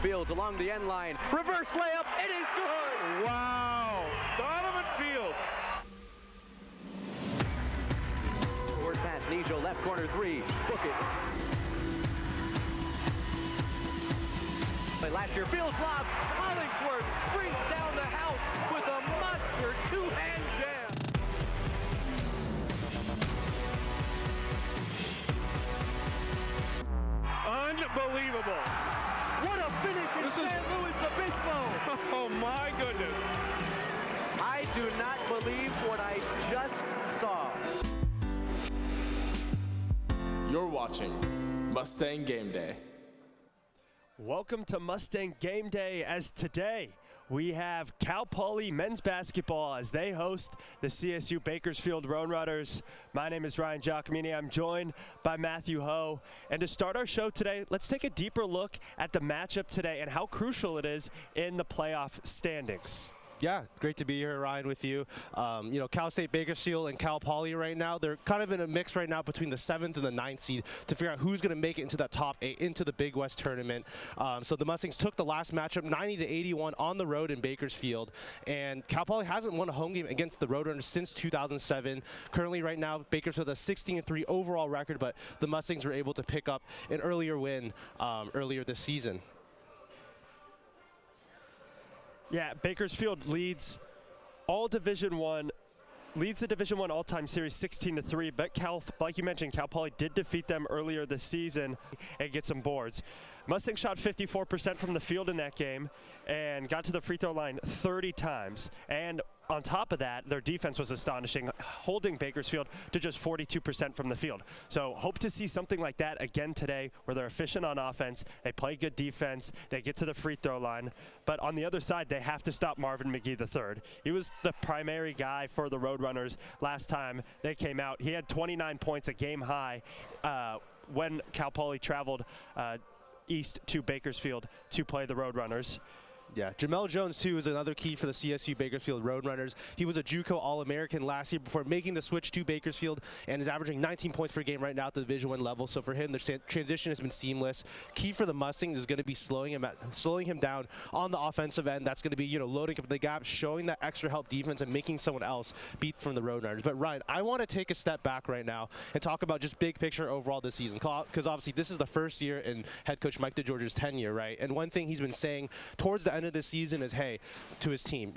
Fields along the end line. Reverse layup, it is good! Wow! Donovan Fields! Forward pass, Nijo, left corner three. Book it. Last year, Fields lobs. Hollingsworth brings down the house with a monster two-hand jam. Unbelievable! What a finish in San Luis Obispo! Oh my goodness! I do not believe what I just saw. You're watching Mustang GameDay. Welcome to Mustang GameDay, as today we have Cal Poly men's basketball as they host the CSU Bakersfield Roadrunners. My name is Ryan Giacomini. I'm joined by Matthew Ho. And to start our show today, let's take a deeper look at the matchup today and how crucial it is in the playoff standings. Yeah, great to be here, Ryan, with you. Cal State Bakersfield and Cal Poly right now, they're kind of in a mix right now between the 7th and the 9th seed to figure out who's going to make it into that top 8, into the Big West tournament. So the Mustangs took the last matchup 90-81 on the road in Bakersfield, and Cal Poly hasn't won a home game against the Roadrunners since 2007. Currently, right now, Bakersfield has a 16-3 overall record, but the Mustangs were able to pick up an earlier win earlier this season. Yeah, Bakersfield leads the Division I all-time series 16-3, but like you mentioned, Cal Poly did defeat them earlier this season and get some boards. Mustangs shot 54% from the field in that game and got to the free throw line 30 times. And on top of that, their defense was astonishing, holding Bakersfield to just 42% from the field. So hope to see something like that again today, where they're efficient on offense, they play good defense, they get to the free throw line. But on the other side, they have to stop Marvin McGee III. He was the primary guy for the Roadrunners last time they came out. He had 29 points, a game high, when Cal Poly traveled east to Bakersfield to play the Roadrunners. Yeah, Jamel Jones, too, is another key for the CSU Bakersfield Roadrunners. He was a JUCO All-American last year before making the switch to Bakersfield and is averaging 19 points per game right now at the Division I level. So for him, the transition has been seamless. Key for the Mustangs is going to be slowing him down on the offensive end. That's going to be, loading up the gap, showing that extra help defense, and making someone else beat from the Roadrunners. But Ryan, I want to take a step back right now and talk about just big picture overall this season, because obviously this is the first year in head coach Mike DeGeorge's tenure, right? And one thing he's been saying towards the end of this season is, hey, to his team,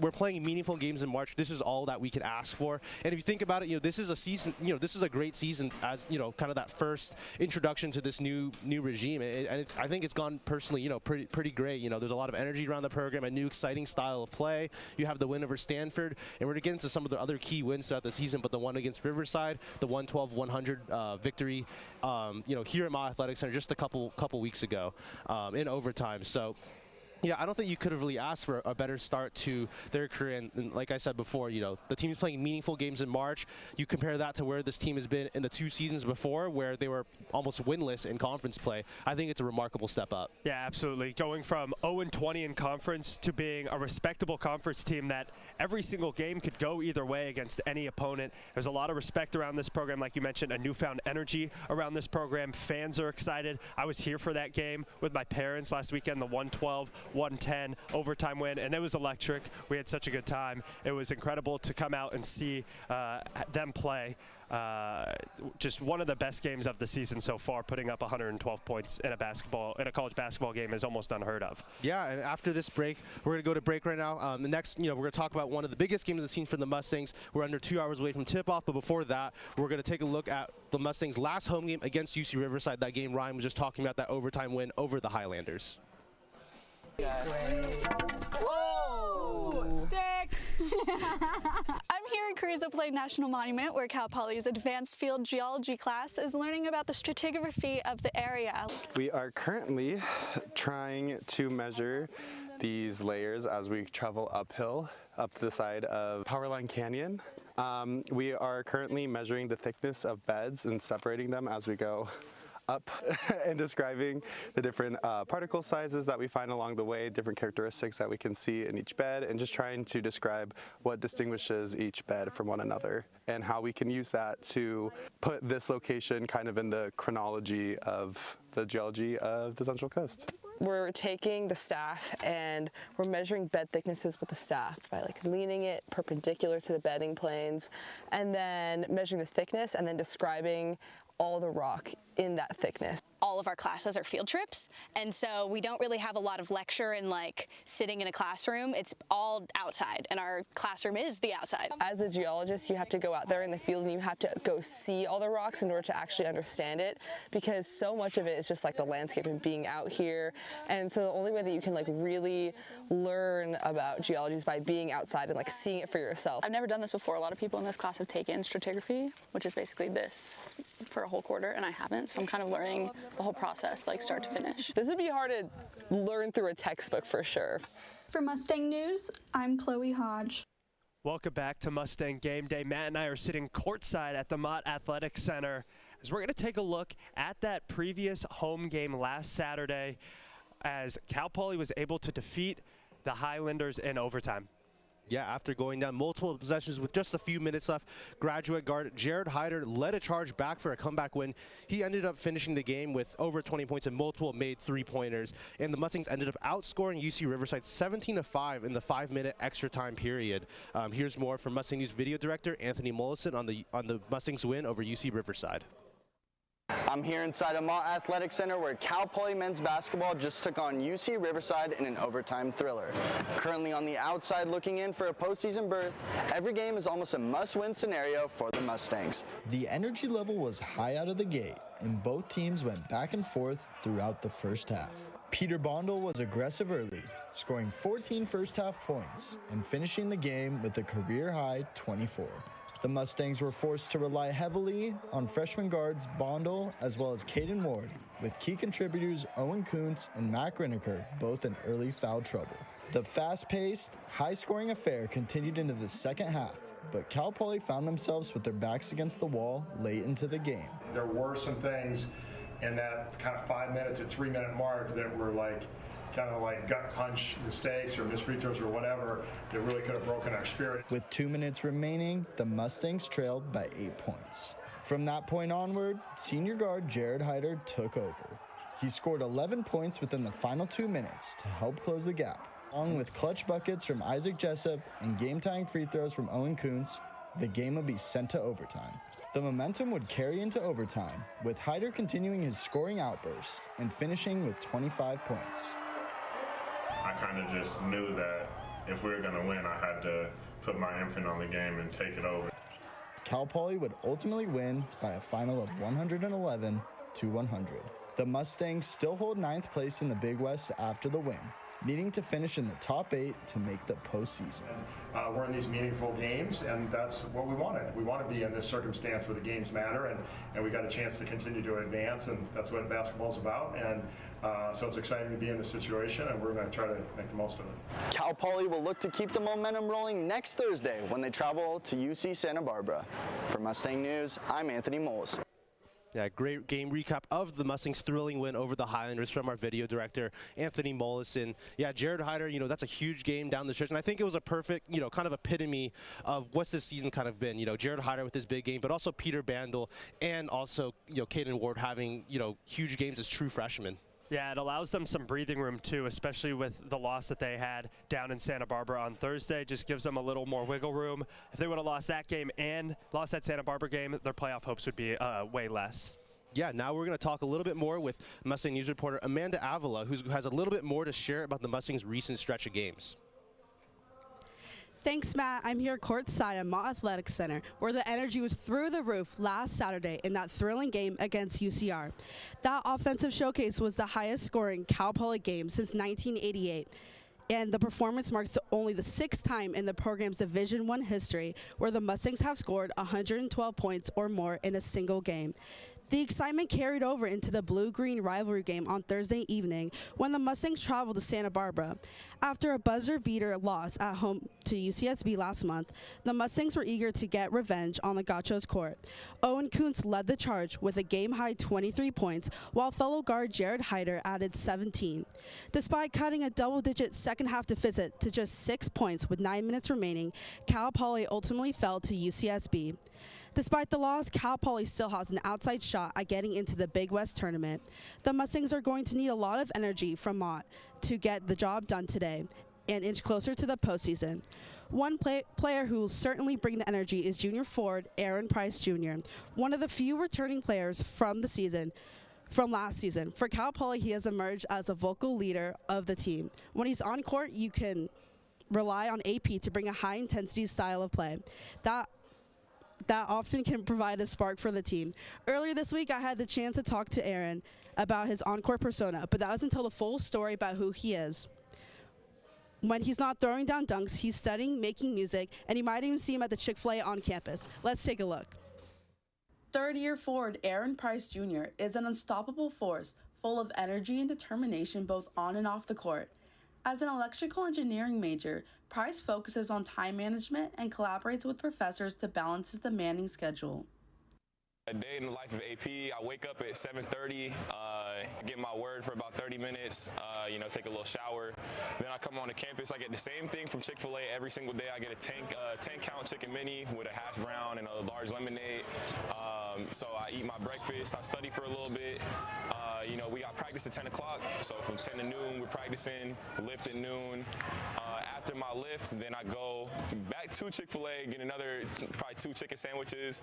we're playing meaningful games in March. This is all that we can ask for. And if you think about it, this is a season, this is a great season as, kind of that first introduction to this new regime. And I think it's gone personally, pretty great. There's a lot of energy around the program, a new exciting style of play. You have the win over Stanford, and we're going to get into some of the other key wins throughout the season, but the one against Riverside, the 112-100 victory, here at my Athletic Center just a couple weeks ago in overtime. So, yeah, I don't think you could have really asked for a better start to their career. And like I said before, the team is playing meaningful games in March. You compare that to where this team has been in the 2 seasons before, where they were almost winless in conference play. I think it's a remarkable step up. Yeah, absolutely. Going from 0-20 in conference to being a respectable conference team that every single game could go either way against any opponent. There's a lot of respect around this program. Like you mentioned, a newfound energy around this program. Fans are excited. I was here for that game with my parents last weekend, the 112-110 overtime win, and it was electric. We had such a good time. It was incredible to come out and see them play. Just one of the best games of the season so far. Putting up 112 points in a college basketball game is almost unheard of. Yeah, and after this break, we're going to go to break right now. The next, we're going to talk about one of the biggest games of the season for the Mustangs. We're under 2 hours away from tip-off, but before that, we're going to take a look at the Mustangs' last home game against UC Riverside. That game Ryan was just talking about, that overtime win over the Highlanders. Whoa! Stick! I'm here at Carrizo Plain National Monument, where Cal Poly's advanced field geology class is learning about the stratigraphy of the area. We are currently trying to measure these layers as we travel uphill up the side of Powerline Canyon. We are currently measuring the thickness of beds and separating them as we go up and describing the different particle sizes that we find along the way, different characteristics that we can see in each bed, and just trying to describe what distinguishes each bed from one another and how we can use that to put this location kind of in the chronology of the geology of the Central Coast. We're taking the staff and we're measuring bed thicknesses with the staff by like leaning it perpendicular to the bedding planes and then measuring the thickness and then describing all the rock in that thickness. All of our classes are field trips, and so we don't really have a lot of lecture and like sitting in a classroom. It's all outside, and our classroom is the outside. As a geologist, you have to go out there in the field and you have to go see all the rocks in order to actually understand it, because so much of it is just like the landscape and being out here. And so the only way that you can like really learn about geology is by being outside and like seeing it for yourself. I've never done this before. A lot of people in this class have taken stratigraphy, which is basically this for a whole quarter, and I haven't, so I'm kind of learning the whole process, like start to finish. This would be hard to learn through a textbook for sure. For Mustang News, I'm Chloe Hodge. Welcome back to Mustang Game Day. Matt and I are sitting courtside at the Mott Athletic Center as we're going to take a look at that previous home game last Saturday as Cal Poly was able to defeat the Highlanders in overtime. Yeah, after going down multiple possessions with just a few minutes left, graduate guard Jared Hyder led a charge back for a comeback win. He ended up finishing the game with over 20 points and multiple made three-pointers. And the Mustangs ended up outscoring UC Riverside 17-5 in the 5-minute extra time period. Here's more from Mustang News video director Anthony Mollison on the Mustangs win over UC Riverside. I'm here inside of Mott Athletic Center where Cal Poly men's basketball just took on UC Riverside in an overtime thriller. Currently on the outside looking in for a postseason berth, every game is almost a must-win scenario for the Mustangs. The energy level was high out of the gate, and both teams went back and forth throughout the first half. Peter Bondel was aggressive early, scoring 14 first-half points and finishing the game with a career-high 24. The Mustangs were forced to rely heavily on freshman guards Bondel as well as Caden Ward, with key contributors Owen Kuntz and Mac Riniker both in early foul trouble. The fast-paced, high-scoring affair continued into the second half, but Cal Poly found themselves with their backs against the wall late into the game. There were some things in that kind of 5 minute to 3 minute mark that were like kind of like gut punch mistakes or missed free throws or whatever that really could have broken our spirit. With 2 minutes remaining, the Mustangs trailed by 8 points. From that point onward, senior guard Jared Hyder took over. He scored 11 points within the final 2 minutes to help close the gap. Along with clutch buckets from Isaac Jessup and game-tying free throws from Owen Kuntz, the game would be sent to overtime. The momentum would carry into overtime, with Hyder continuing his scoring outburst and finishing with 25 points. I kind of just knew that if we were going to win, I had to put my imprint on the game and take it over. Cal Poly would ultimately win by a final of 111-100. The Mustangs still hold 9th place in the Big West after the win, needing to finish in the top 8 to make the postseason. We're in these meaningful games, and that's what we wanted. We want to be in this circumstance where the games matter, and we got a chance to continue to advance, and that's what basketball's about. And so it's exciting to be in this situation, and we're going to try to make the most of it. Cal Poly will look to keep the momentum rolling next Thursday when they travel to UC Santa Barbara. For Mustang News, I'm Anthony Mollison. Yeah, great game recap of the Mustangs' thrilling win over the Highlanders from our video director, Anthony Mollison. Yeah, Jared Hyder, that's a huge game down the stretch, and I think it was a perfect, kind of epitome of what's this season kind of been. Jared Hyder with his big game, but also Peter Bandel and also, Caden Ward having, huge games as true freshmen. Yeah, it allows them some breathing room, too, especially with the loss that they had down in Santa Barbara on Thursday. Just gives them a little more wiggle room. If they would have lost that game and lost that Santa Barbara game, their playoff hopes would be way less. Yeah, now we're going to talk a little bit more with Mustang News reporter Amanda Avila, who has a little bit more to share about the Mustangs' recent stretch of games. Thanks, Matt. I'm here courtside at Mott Athletic Center, where the energy was through the roof last Saturday in that thrilling game against UCR. That offensive showcase was the highest scoring Cal Poly game since 1988. And the performance marks only the 6th time in the program's Division I history where the Mustangs have scored 112 points or more in a single game. The excitement carried over into the blue-green rivalry game on Thursday evening when the Mustangs traveled to Santa Barbara. After a buzzer-beater loss at home to UCSB last month, the Mustangs were eager to get revenge on the Gauchos' court. Owen Kuntz led the charge with a game-high 23 points, while fellow guard Jared Hyder added 17. Despite cutting a double-digit second-half deficit to just 6 points with 9 minutes remaining, Cal Poly ultimately fell to UCSB. Despite the loss, Cal Poly still has an outside shot at getting into the Big West tournament. The Mustangs are going to need a lot of energy from Mott to get the job done today and inch closer to the postseason. One player who will certainly bring the energy is junior forward Aaron Price Jr., one of the few returning players from last season. For Cal Poly, he has emerged as a vocal leader of the team. When he's on court, you can rely on AP to bring a high-intensity style of play. That often can provide a spark for the team. Earlier this week, I had the chance to talk to Aaron about his on-court persona, but that doesn't tell the full story about who he is. When he's not throwing down dunks, he's studying, making music, and you might even see him at the Chick-fil-A on campus. Let's take a look. Third-year forward Aaron Price Jr. is an unstoppable force, full of energy and determination both on and off the court. As an electrical engineering major, Price focuses on time management and collaborates with professors to balance his demanding schedule. A day in the life of AP, I wake up at 7:30, get my word for about 30 minutes, take a little shower. Then I come on to campus. I get the same thing from Chick-fil-A every single day. I get a 10-count chicken mini with a hash brown and a large lemonade. So I eat my breakfast. I study for a little bit. We got practice at 10 o'clock. So from 10 to noon, we're practicing, lift at noon. After my lift, then I go back to Chick-fil-A, get another probably 2 chicken sandwiches.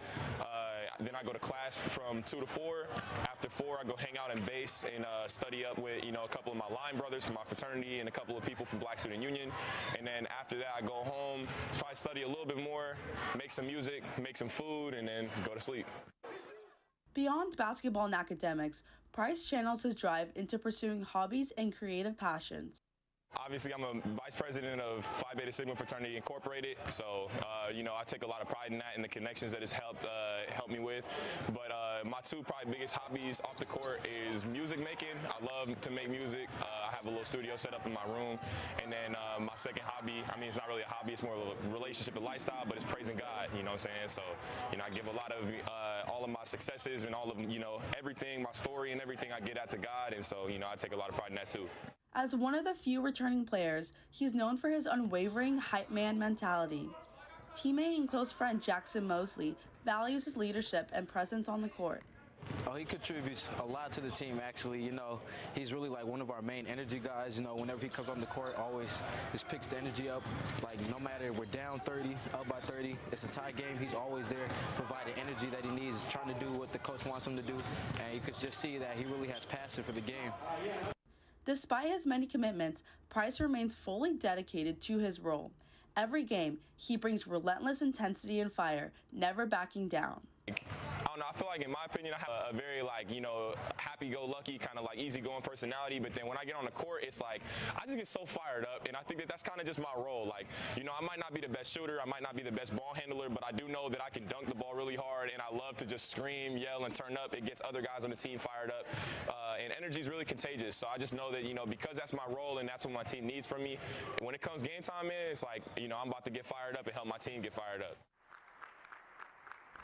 Then I go to class from 2 to 4. After 4, I go hang out in base and study up with, a couple of my line brothers from my fraternity and a couple of people from Black Student Union. And then after that, I go home, probably study a little bit more, make some music, make some food, and then go to sleep. Beyond basketball and academics, Price channels his drive into pursuing hobbies and creative passions. Obviously, I'm a vice president of Phi Beta Sigma Fraternity Incorporated, so I take a lot of pride in that and the connections that it's helped me with. But my 2 probably biggest hobbies off the court is music making. I love to make music. I have a little studio set up in my room. And then my second hobby, it's not really a hobby, it's more of a relationship and lifestyle, but it's praising God, you know what I'm saying? So, I give a lot of all of my successes and all of, everything, my story and everything I get out to God. And so, I take a lot of pride in that too. As one of the few returning players, he's known for his unwavering hype man mentality. Teammate and close friend Jackson Mosley values his leadership and presence on the court. Oh, he contributes a lot to the team, actually. He's really like one of our main energy guys. Whenever he comes on the court, always just picks the energy up. Like, no matter if we're down 30, up by 30, it's a tie game. He's always there, providing energy that he needs, trying to do what the coach wants him to do. And you could just see that he really has passion for the game. Despite his many commitments, Price remains fully dedicated to his role. Every game, he brings relentless intensity and fire, never backing down. I don't know, I feel like in my opinion I have a very happy-go-lucky kind of easygoing personality, but then when I get on the court it's like I just get so fired up, and I think that's kind of just my role. I might not be the best shooter, I might not be the best ball handler, but I do know that I can dunk the ball really hard, and I love to just scream, yell, and turn up. It gets other guys on the team fired up, and energy is really contagious. So I just know that because that's my role and that's what my team needs from me. When it comes game time it's like I'm about to get fired up and help my team get fired up.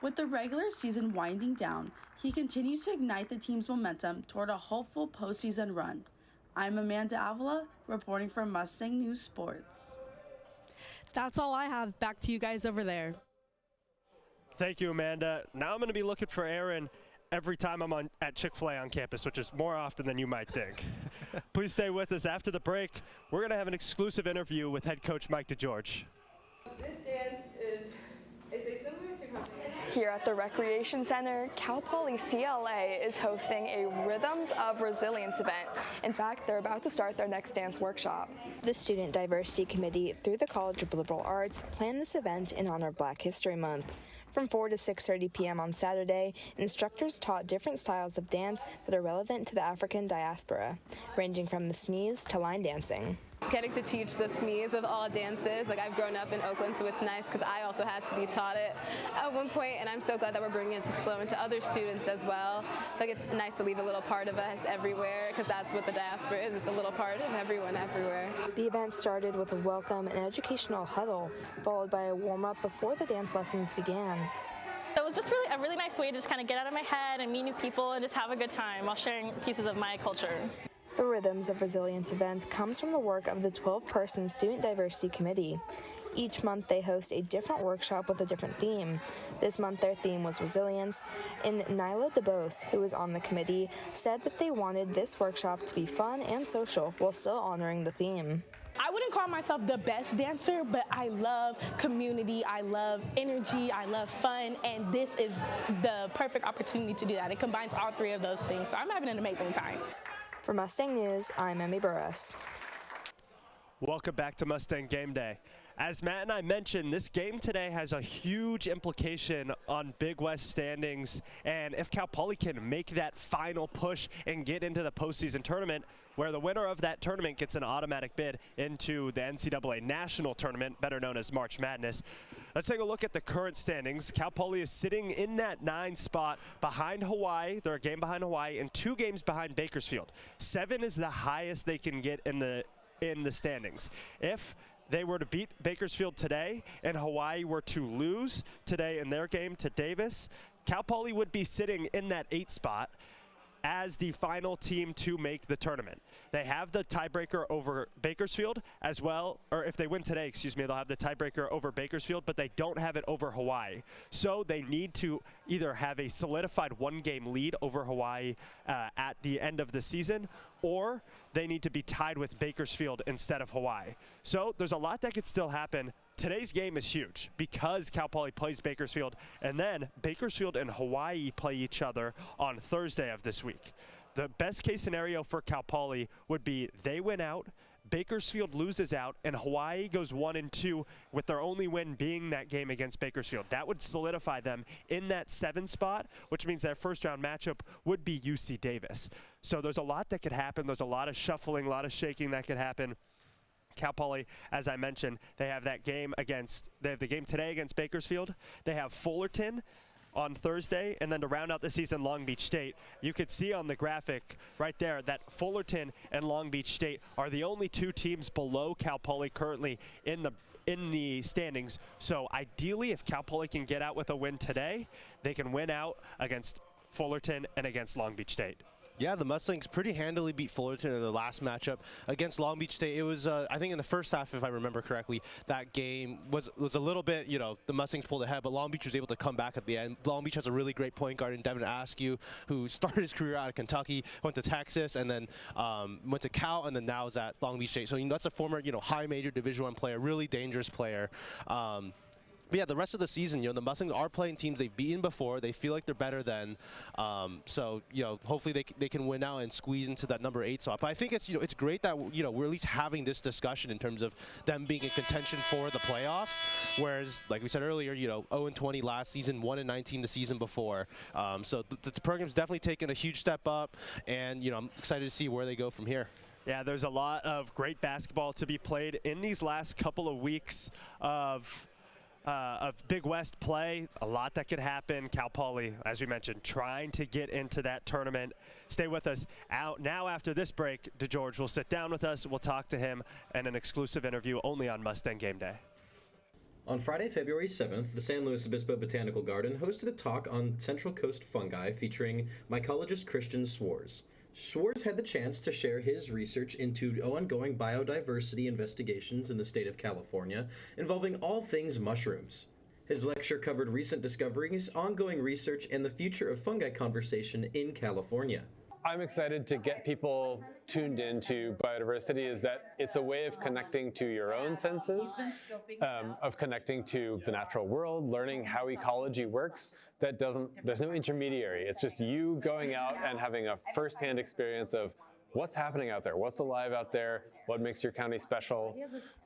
With the regular season winding down, he continues to ignite the team's momentum toward a hopeful postseason run. I'm Amanda Avila, reporting for Mustang News Sports. That's all I have. Back to you guys over there. Thank you, Amanda. Now I'm going to be looking for Aaron every time I'm at Chick-fil-A on campus, which is more often than you might think. Please stay with us. After the break, we're going to have an exclusive interview with head coach Mike DeGeorge. This dance is a similar to company. Here at the Recreation Center, Cal Poly CLA is hosting a Rhythms of Resilience event. In fact, they're about to start their next dance workshop. The Student Diversity Committee through the College of Liberal Arts planned this event in honor of Black History Month. From 4 to 6:30 p.m. on Saturday, instructors taught different styles of dance that are relevant to the African diaspora, ranging from the smees to line dancing. Getting to teach the smees of all dances. I've grown up in Oakland, so it's nice because I also had to be taught it at one point, and I'm so glad that we're bringing it to SLO and to other students as well. It's nice to leave a little part of us everywhere, because that's what the diaspora is. It's a little part of everyone everywhere. The event started with a welcome and educational huddle, followed by a warm-up before the dance lessons began. It was just a really nice way to just kind of get out of my head and meet new people and just have a good time while sharing pieces of my culture. The Rhythms of Resilience event comes from the work of the 12-person Student Diversity Committee. Each month they host a different workshop with a different theme. This month their theme was resilience, and Nyla DeBose, who was on the committee, said that they wanted this workshop to be fun and social while still honoring the theme. I wouldn't call myself the best dancer, but I love community, I love energy, I love fun, and this is the perfect opportunity to do that. It combines all three of those things, so I'm having an amazing time. For Mustang News, I'm Emmy Burris. Welcome back to Mustang Game Day. As Matt and I mentioned, this game today has a huge implication on Big West standings, and if Cal Poly can make that final push and get into the postseason tournament, where the winner of that tournament gets an automatic bid into the NCAA National Tournament, better known as March Madness. Let's take a look at the current standings. Cal Poly is sitting in that 9 spot behind Hawaii. They're a game behind Hawaii and 2 games behind Bakersfield. 7 is the highest they can get in the standings. If they were to beat Bakersfield today and Hawaii were to lose today in their game to Davis, Cal Poly would be sitting in that 8 spot as the final team to make the tournament. They have the tiebreaker over Bakersfield as well, or if they win today, they'll have the tiebreaker over Bakersfield, but they don't have it over Hawaii. So they need to either have a solidified 1-game lead over Hawaii at the end of the season, or they need to be tied with Bakersfield instead of Hawaii. So there's a lot that could still happen. Today's game is huge because Cal Poly plays Bakersfield, and then Bakersfield and Hawaii play each other on Thursday of this week. The best case scenario for Cal Poly would be they win out, Bakersfield loses out, and Hawaii goes 1-2 with their only win being that game against Bakersfield. That would solidify them in that 7 spot, which means their first round matchup would be UC Davis. So there's a lot that could happen. There's a lot of shuffling, a lot of shaking that could happen. Cal Poly, as I mentioned, they have the game today against Bakersfield. They have Fullerton on Thursday, and then to round out the season, Long Beach State. You could see on the graphic right there that Fullerton and Long Beach State are the only 2 teams below Cal Poly currently in the standings. So ideally, if Cal Poly can get out with a win today, they can win out against Fullerton and against Long Beach State. Yeah, the Mustangs pretty handily beat Fullerton in the last matchup against Long Beach State. It was, I think in the first half, if I remember correctly, that game was a little bit, the Mustangs pulled ahead, but Long Beach was able to come back at the end. Long Beach has a really great point guard in Devin Askew, who started his career out of Kentucky, went to Texas, and then went to Cal, and then now is at Long Beach State. So that's a former, high major Division I player, really dangerous player. But yeah, the rest of the season, the Mustangs are playing teams they've beaten before. They feel like they're better than. So, hopefully they can win out and squeeze into that number 8 spot. But I think it's, it's great that, we're at least having this discussion in terms of them being in contention for the playoffs. Whereas, like we said earlier, 0-20 last season, 1-19 the season before. So the program's definitely taken a huge step up, and, I'm excited to see where they go from here. Yeah, there's a lot of great basketball to be played in these last couple of weeks of Big West play. A lot that could happen. Cal Poly, as we mentioned, trying to get into that tournament. Stay with us. Now after this break, DeGeorge will sit down with us. We'll talk to him in an exclusive interview only on Mustang Game Day. On Friday, February 7th, the San Luis Obispo Botanical Garden hosted a talk on Central Coast fungi featuring mycologist Christian Swartz. Swartz had the chance to share his research into ongoing biodiversity investigations in the state of California involving all things mushrooms. His lecture covered recent discoveries, ongoing research, and the future of fungi conversation in California. I'm excited to get people tuned into biodiversity, is that it's a way of connecting to your own senses, of connecting to the natural world, learning how ecology works. There's no intermediary. It's just you going out and having a firsthand experience of what's happening out there, what's alive out there, what makes your county special.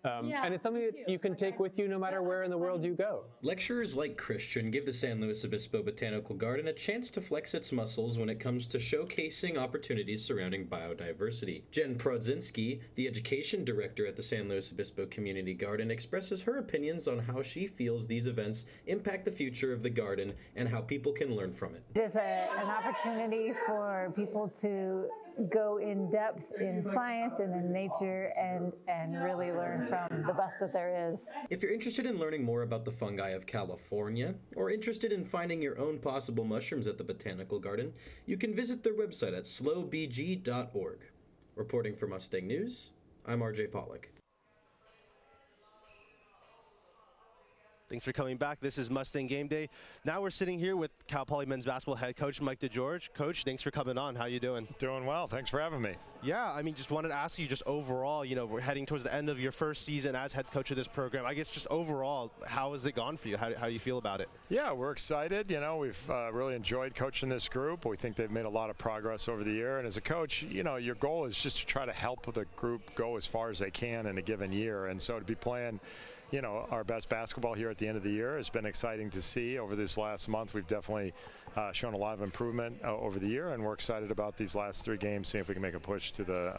And it's something that you can take with you no matter where in the world you go. Lecturers like Christian give the San Luis Obispo Botanical Garden a chance to flex its muscles when it comes to showcasing opportunities surrounding biodiversity. Jen Prodzinski, the education director at the San Luis Obispo Community Garden, expresses her opinions on how she feels these events impact the future of the garden and how people can learn from it. It is an opportunity for people to go in depth in science and in nature and really learn from the best that there is. If you're interested in learning more about the fungi of California, or interested in finding your own possible mushrooms at the Botanical Garden, you can visit their website at slowbg.org. Reporting for Mustang News, I'm RJ Pollock. Thanks for coming back. This is Mustang GameDay. Now we're sitting here with Cal Poly men's basketball head coach Mike DeGeorge. Coach, thanks for coming on. How you doing? Doing well. Thanks for having me. Yeah, I mean, just wanted to ask you just overall, you know, we're heading towards the end of your first season as head coach of this program. I guess just overall, how has it gone for you? How do you feel about it? Yeah, we're excited. You know, we've really enjoyed coaching this group. We think they've made a lot of progress over the year. And as a coach, you know, your goal is just to try to help the group go as far as they can in a given year. And so to be playing, you know, our best basketball here at the end of the year has been exciting to see. Over this last month, we've definitely shown a lot of improvement over the year, and we're excited about these last 3 games, seeing if we can make a push to the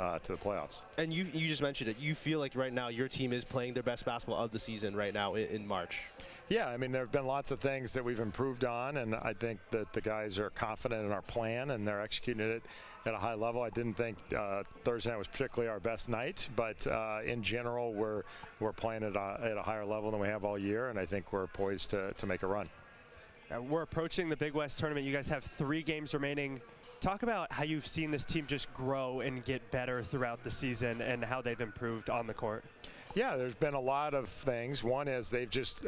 playoffs. And you just mentioned it. You feel like right now your team is playing their best basketball of the season right now in March. Yeah, I mean, there have been lots of things that we've improved on, and I think that the guys are confident in our plan, and they're executing it at a high level. I didn't think Thursday night was particularly our best night, but in general, we're playing at a higher level than we have all year, and I think we're poised to make a run. We're approaching the Big West tournament. You guys have 3 games remaining. Talk about how you've seen this team just grow and get better throughout the season and how they've improved on the court. Yeah, there's been a lot of things. One is they've just,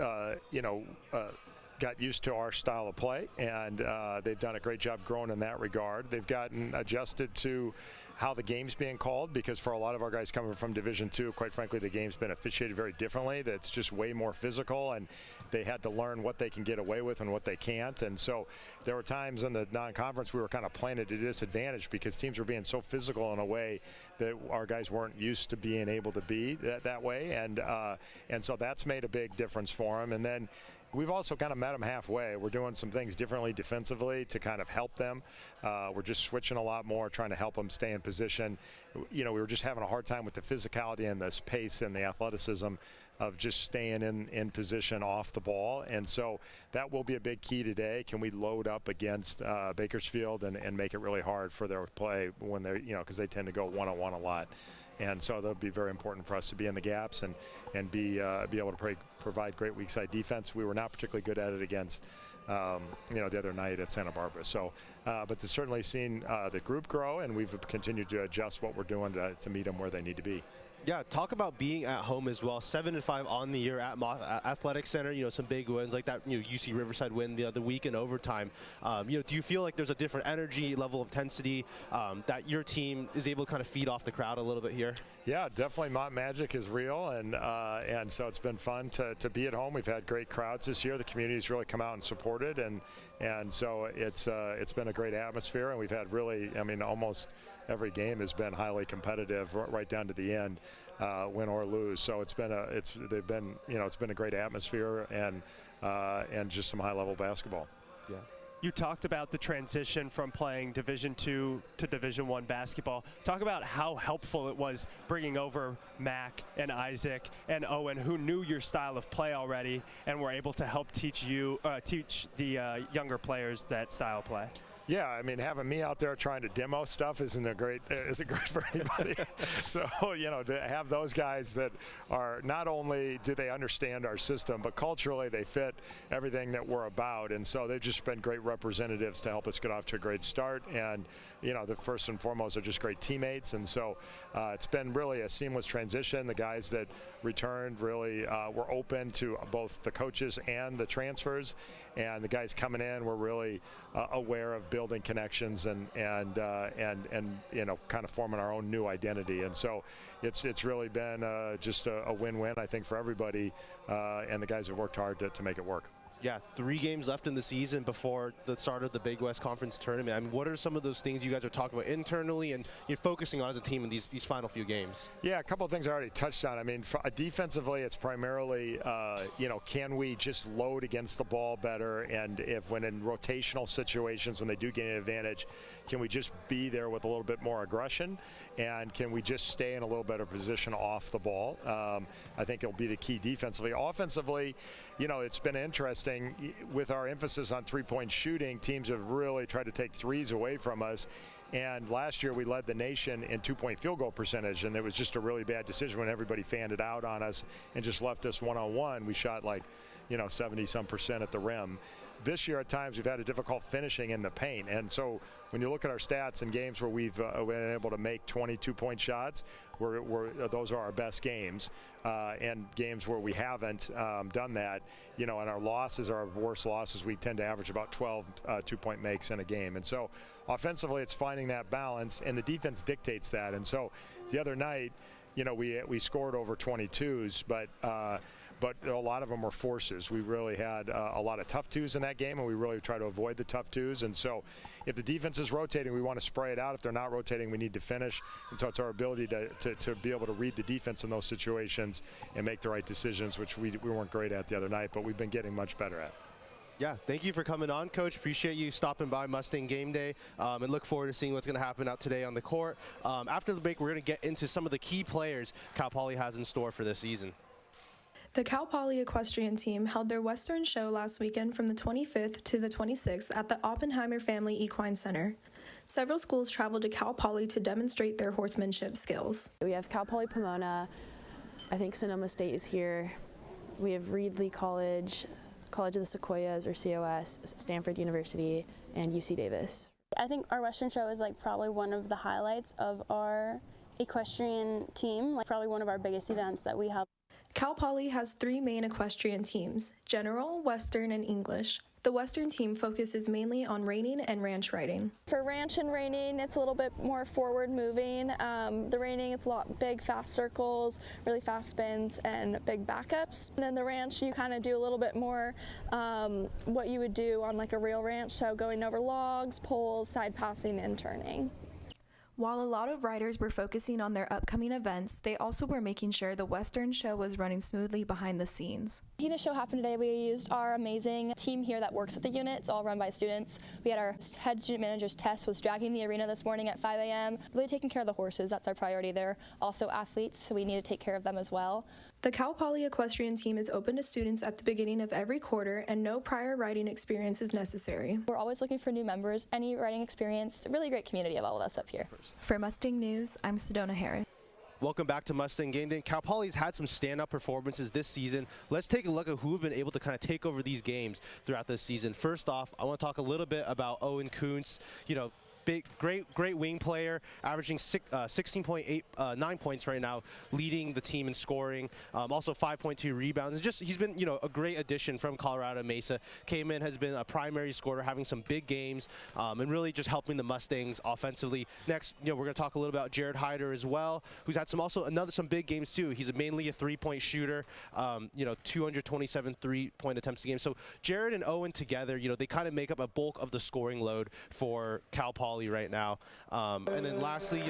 got used to our style of play, and they've done a great job growing in that regard. They've gotten adjusted to how the game's being called, because for a lot of our guys coming from Division II, quite frankly, the game's been officiated very differently. That's just way more physical, and they had to learn what they can get away with and what they can't. And so there were times in the non-conference we were kind of playing at a disadvantage because teams were being so physical in a way that our guys weren't used to being able to be that way. And so that's made a big difference for them. And then we've also kind of met them halfway. We're doing some things differently defensively to kind of help them. We're just switching a lot more, trying to help them stay in position. You know, we were just having a hard time with the physicality and the pace and the athleticism of just staying in position off the ball. And so that will be a big key today. Can we load up against Bakersfield and make it really hard for their play when they're, you know, because they tend to go one-on-one a lot. And so that'll be very important for us to be in the gaps and be able to provide great weak side defense. We were not particularly good at it against the other night at Santa Barbara. So, but to certainly seen the group grow, and we've continued to adjust what we're doing to meet them where they need to be. Yeah, talk about being at home as well. 7-5 on the year at Athletic Center. You know, some big wins like that. You know, UC Riverside win the other week in overtime. Do you feel like there's a different energy, level of intensity that your team is able to kind of feed off the crowd a little bit here? Yeah, definitely. Mott Magic is real, and so it's been fun to be at home. We've had great crowds this year. The community's really come out and supported, and so it's been a great atmosphere. And we've had really, I mean, almost every game has been highly competitive right down to the end, win or lose. So it's been a great atmosphere and just some high level basketball. Yeah. You talked about the transition from playing Division II to Division I basketball. Talk about how helpful it was bringing over Mac and Isaac and Owen, who knew your style of play already and were able to help teach the younger players that style of play. Yeah, I mean, having me out there trying to demo stuff isn't great for anybody. So, you know, to have those guys that are not only do they understand our system, but culturally they fit everything that we're about. And so they've just been great representatives to help us get off to a great start. And, you know, the first and foremost are just great teammates. And so it's been really a seamless transition. The guys that returned really were open to both the coaches and the transfers. And the guys coming in were really aware of building connections and you know, kind of forming our own new identity. And so it's really been just a win-win, I think, for everybody. And the guys have worked hard to make it work. Yeah, 3 games left in the season before the start of the Big West Conference tournament. I mean, what are some of those things you guys are talking about internally and you're focusing on as a team in these final few games? Yeah, a couple of things I already touched on. I mean, defensively, it's primarily, can we just load against the ball better? And when in rotational situations, when they do gain an advantage, can we just be there with a little bit more aggression? And can we just stay in a little better position off the ball? I think it'll be the key defensively. Offensively, you know, it's been interesting. With our emphasis on three-point shooting, teams have really tried to take threes away from us. And last year we led the nation in 2-point field goal percentage, and it was just a really bad decision when everybody fanned it out on us and just left us one-on-one. We shot like, 70-some% at the rim. this year at times we've had a difficult finishing in the paint. And so when you look at our stats in games where we've been able to make 22-point shots, those are our best games. And games where we haven't done that, and our losses are our worst losses. We tend to average about 12 two-point makes in a game. And so offensively, it's finding that balance, and the defense dictates that. And so the other night, we scored over 22s, but a lot of them were forces. We really had a lot of tough twos in that game, and we really try to avoid the tough twos. And so if the defense is rotating, we want to spray it out. If they're not rotating, we need to finish. And so it's our ability to be able to read the defense in those situations and make the right decisions, which we weren't great at the other night, but we've been getting much better at. Yeah, thank you for coming on, Coach. Appreciate you stopping by Mustang Game Day, and look forward to seeing what's going to happen out today on the court. After the break, we're going to get into some of the key players Cal Poly has in store for this season. The Cal Poly equestrian team held their Western show last weekend from the 25th to the 26th at the Oppenheimer Family Equine Center. Several schools traveled to Cal Poly to demonstrate their horsemanship skills. We have Cal Poly Pomona, I think Sonoma State is here. We have Reedley College, College of the Sequoias or COS, Stanford University, and UC Davis. I think our Western show is probably one of the highlights of our equestrian team, probably one of our biggest events that we have. Cal Poly has 3 main equestrian teams, General, Western, and English. The Western team focuses mainly on reining and ranch riding. For ranch and reining, it's a little bit more forward moving. The reining, it's a lot big, fast circles, really fast spins, and big backups. And then the ranch, you kind of do a little bit more what you would do on a real ranch, so going over logs, poles, side passing, and turning. While a lot of riders were focusing on their upcoming events, they also were making sure the Western show was running smoothly behind the scenes. Making the show happen today, we used our amazing team here that works at the unit. It's all run by students. We had our head student manager's Tess was dragging the arena this morning at 5 a.m. Really taking care of the horses. That's our priority. They're also athletes, so we need to take care of them as well. The Cal Poly equestrian team is open to students at the beginning of every quarter, and no prior riding experience is necessary. We're always looking for new members, any riding experience. It's a really great community of all of us up here. For Mustang News, I'm Sedona Harris. Welcome back to Mustang Game Day. Cal Poly's had some stand-up performances this season. Let's take a look at who have been able to kind of take over these games throughout this season. First off, I want to talk a little bit about Owen Kuntz. Great wing player, averaging 16.9 points right now, leading the team in scoring. Also 5.2 rebounds. He's been a great addition from Colorado Mesa. Came in, has been a primary scorer, having some big games, and really just helping the Mustangs offensively. Next, we're going to talk a little about Jared Hyder as well, who's had some big games too. He's mainly a three-point shooter. 227 three-point attempts a game. So Jared and Owen together, they kind of make up a bulk of the scoring load for Cal Poly right now. And then lastly,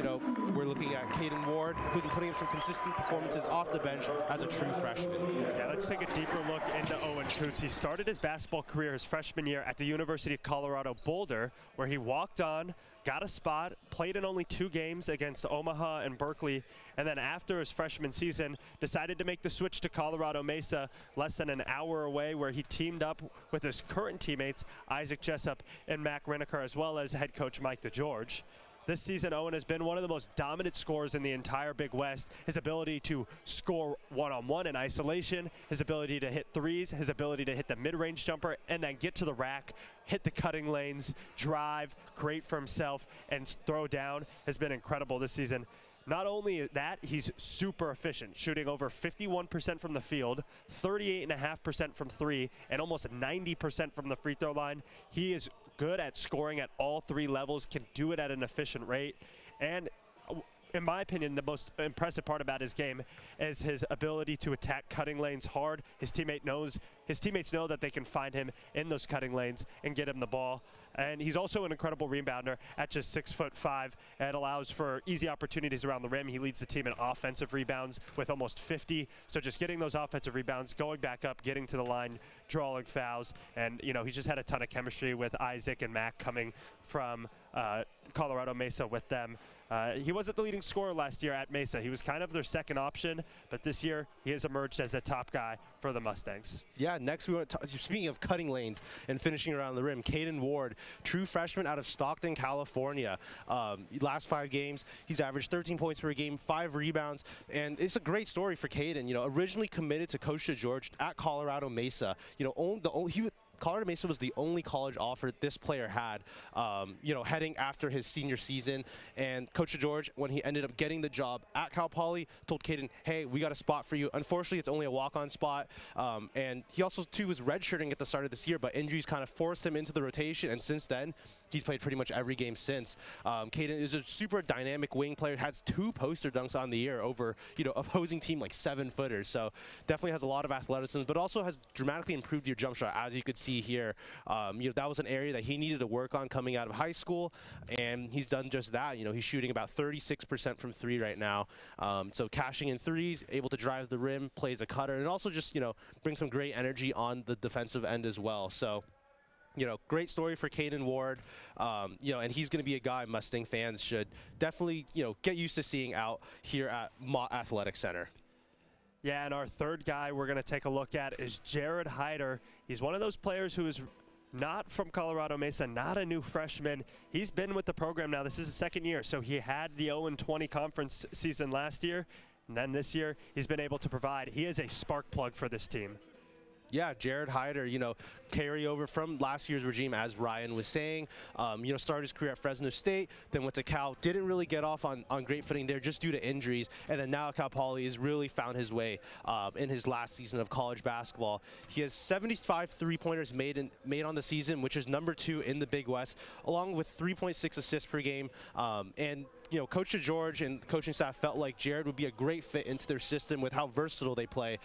we're looking at Caden Ward, who's been putting up some consistent performances off the bench as a true freshman. Yeah, let's take a deeper look into Owen Kuntz. He started his basketball career his freshman year at the University of Colorado Boulder, where he walked on, got a spot, played in only 2 games against Omaha and Berkeley, and then after his freshman season, decided to make the switch to Colorado Mesa, less than an hour away, where he teamed up with his current teammates, Isaac Jessup and Mac Reniker, as well as head coach Mike DeGeorge. This season, Owen has been one of the most dominant scorers in the entire Big West. His ability to score one-on-one in isolation, his ability to hit threes, his ability to hit the mid-range jumper, and then get to the rack, hit the cutting lanes, drive, create for himself, and throw down has been incredible this season. Not only that, he's super efficient, shooting over 51% from the field, 38.5% from 3, and almost 90% from the free throw line. He is good at scoring at all 3 levels, can do it at an efficient rate, and in my opinion, the most impressive part about his game is his ability to attack cutting lanes hard. His teammates know that they can find him in those cutting lanes and get him the ball. And he's also an incredible rebounder at just 6'5". It allows for easy opportunities around the rim. He leads the team in offensive rebounds with almost 50. So just getting those offensive rebounds, going back up, getting to the line, drawing fouls. And, he just had a ton of chemistry with Isaac and Mac coming from Colorado Mesa with them. He wasn't the leading scorer last year at Mesa. He was kind of their second option, but this year he has emerged as the top guy for the Mustangs. Yeah, next we want to talk, speaking of cutting lanes and finishing around the rim, Caden Ward, true freshman out of Stockton, California. Last 5 games, he's averaged 13 points per game, 5 rebounds, and it's a great story for Caden. Originally committed to Coach DeGeorge at Colorado Mesa. Colorado Mesa was the only college offer this player had, heading after his senior season. And Coach George, when he ended up getting the job at Cal Poly, told Caden, hey, we got a spot for you. Unfortunately, it's only a walk-on spot. And he also, too, was redshirting at the start of this year, but injuries kind of forced him into the rotation. And since then, he's played pretty much every game since. Caden is a super dynamic wing player, has 2 poster dunks on the year over, opposing team like 7-footers. So definitely has a lot of athleticism, but also has dramatically improved your jump shot, as you could see here. That was an area that he needed to work on coming out of high school, and he's done just that. He's shooting about 36% from 3 right now. So cashing in threes, able to drive the rim, plays a cutter, and also just, brings some great energy on the defensive end as well. So, great story for Caden Ward, and he's going to be a guy Mustang fans should definitely, get used to seeing out here at Mott Athletic Center. Yeah, and our third guy we're going to take a look at is Jared Hyder. He's one of those players who is not from Colorado Mesa, not a new freshman. He's been with the program now. This is his second year, so he had the 0-20 conference season last year, and then this year he's been able to provide. He is a spark plug for this team. Yeah, Jared Hyder, carry over from last year's regime, as Ryan was saying. Started his career at Fresno State, then went to Cal. Didn't really get off on great footing there just due to injuries. And then now at Cal Poly has really found his way in his last season of college basketball. He has 75 three-pointers made on the season, which is number 2 in the Big West, along with 3.6 assists per game. Coach George and coaching staff felt like Jared would be a great fit into their system with how versatile they play.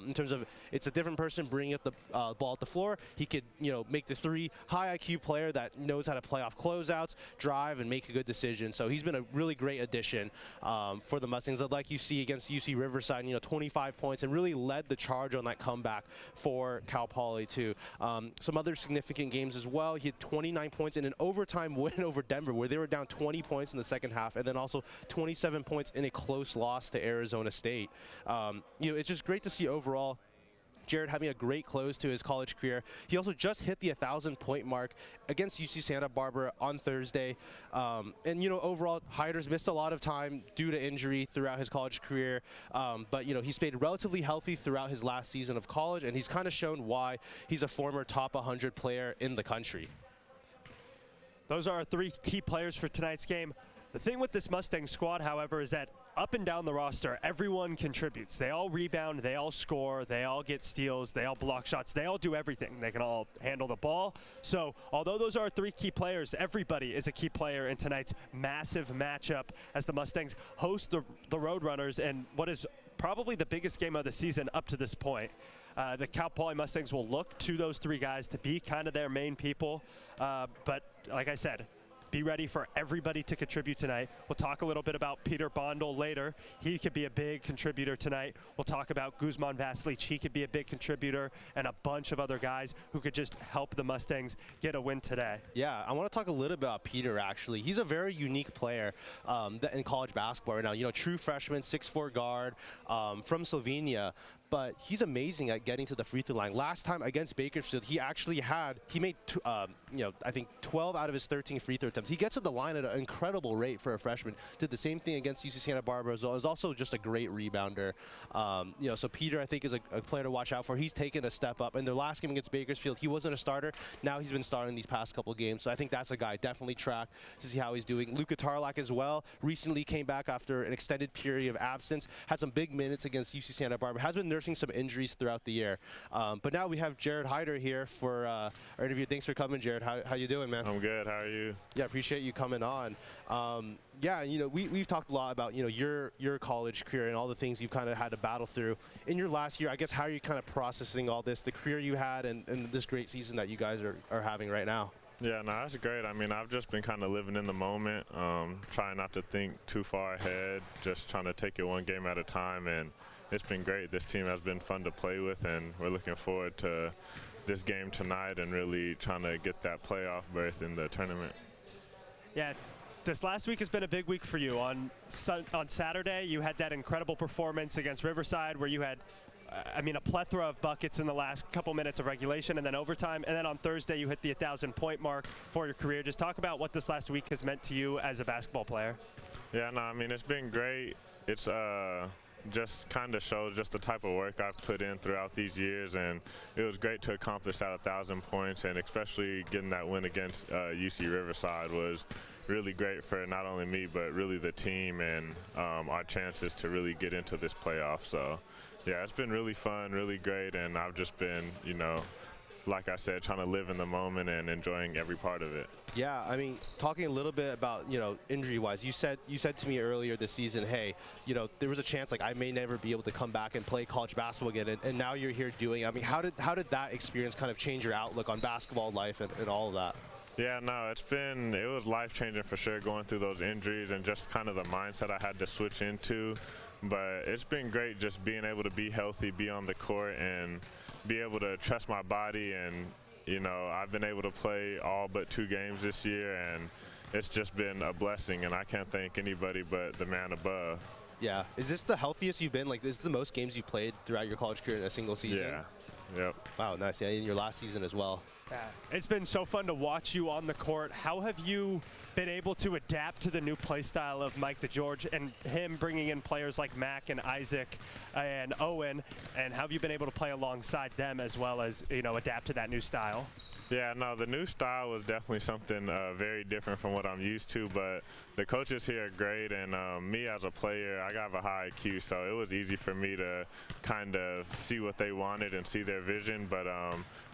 In terms of, it's a different person bringing up the ball at the floor. He could, make the 3, high IQ player that knows how to play off closeouts, drive, and make a good decision. So he's been a really great addition for the Mustangs. Like you see against UC Riverside, 25 points, and really led the charge on that comeback for Cal Poly too. Some other significant games as well. He had 29 points in an overtime win over Denver, where they were down 20 points in the second half, and then also 27 points in a close loss to Arizona State. It's just great to see overall Jared having a great close to his college career. He also just hit the 1,000-point mark against UC Santa Barbara on Thursday. Overall, Hyder's missed a lot of time due to injury throughout his college career. But he stayed relatively healthy throughout his last season of college, and he's kind of shown why he's a former top 100 player in the country. Those are our 3 key players for tonight's game. The thing with this Mustang squad, however, is that up and down the roster, everyone contributes. They all rebound, they all score, they all get steals, they all block shots, they all do everything. They can all handle the ball. So although those are our 3 key players, everybody is a key player in tonight's massive matchup as the Mustangs host the Roadrunners in what is probably the biggest game of the season up to this point. The Cal Poly Mustangs will look to those 3 guys to be kind of their main people. But like I said, be ready for everybody to contribute tonight. We'll talk a little bit about Peter Bondel later. He could be a big contributor tonight. We'll talk about Guzman Vaslich. He could be a big contributor, and a bunch of other guys who could just help the Mustangs get a win today. Yeah, I want to talk a little bit about Peter, actually. He's a very unique player in college basketball right now. True freshman, 6'4" guard from Slovenia. But he's amazing at getting to the free throw line. Last time against Bakersfield, he made I think 12 out of his 13 free throw attempts. He gets to the line at an incredible rate for a freshman. Did the same thing against UC Santa Barbara as well. Is also just a great rebounder. So Peter, I think, is a player to watch out for. He's taken a step up. In their last game against Bakersfield, he wasn't a starter. Now he's been starting these past couple games. So I think that's a guy definitely track to see how he's doing. Luka Tarlak as well. Recently came back after an extended period of absence. Had some big minutes against UC Santa Barbara. Has been nursing some injuries throughout the year. But now we have Jared Hyder here for our interview. Thanks for coming, Jared. How you doing, man? I'm good. How are you? Yeah, appreciate you coming on. We've talked a lot about, your college career and all the things you've kind of had to battle through. In your last year, I guess, how are you kind of processing all this, the career you had and this great season that you guys are having right now? Yeah, no, that's great. I mean, I've just been kind of living in the moment, trying not to think too far ahead, just trying to take it one game at a time, and it's been great. This team has been fun to play with, and we're looking forward to this game tonight and really trying to get that playoff berth in the tournament. Yeah, this last week has been a big week for you. On Saturday, you had that incredible performance against Riverside where you had a plethora of buckets in the last couple minutes of regulation and then overtime. And then on Thursday, you hit the 1,000-point mark for your career. Just talk about what this last week has meant to you as a basketball player. Yeah, no, I mean, it's been great. It's just kind of shows just the type of work I've put in throughout these years, and it was great to accomplish that 1,000 points, and especially getting that win against UC Riverside was really great for not only me but really the team and our chances to really get into this playoff. So yeah, it's been really fun, really great, and I've just been, you know, like I said, trying to live in the moment and enjoying every part of it. Yeah, I mean, talking a little bit about, you know, injury-wise, you said to me earlier this season, hey, you know, there was a chance like I may never be able to come back and play college basketball again, and now you're here doing it. I mean, how did that experience kind of change your outlook on basketball life and all of that? Yeah, no, it was life-changing for sure, going through those injuries and just kind of the mindset I had to switch into. But it's been great just being able to be healthy, be on the court, and be able to trust my body. And, you know, I've been able to play all but 2 games this year, and it's just been a blessing, and I can't thank anybody but the man above. Yeah. Is this the healthiest you've been? Like, this is the most games you've played throughout your college career in a single season? Yeah. Yep. Wow, nice. Yeah, in your last season as well. Yeah. It's been so fun to watch you on the court. How have you been able to adapt to the new play style of Mike DeGeorge and him bringing in players like Mac and Isaac and Owen, and how have you been able to play alongside them as well as, you know, adapt to that new style? Yeah, no, the new style was definitely something very different from what I'm used to, but the coaches here are great, and me as a player, I have a high IQ, so it was easy for me to kind of see what they wanted and see their vision, but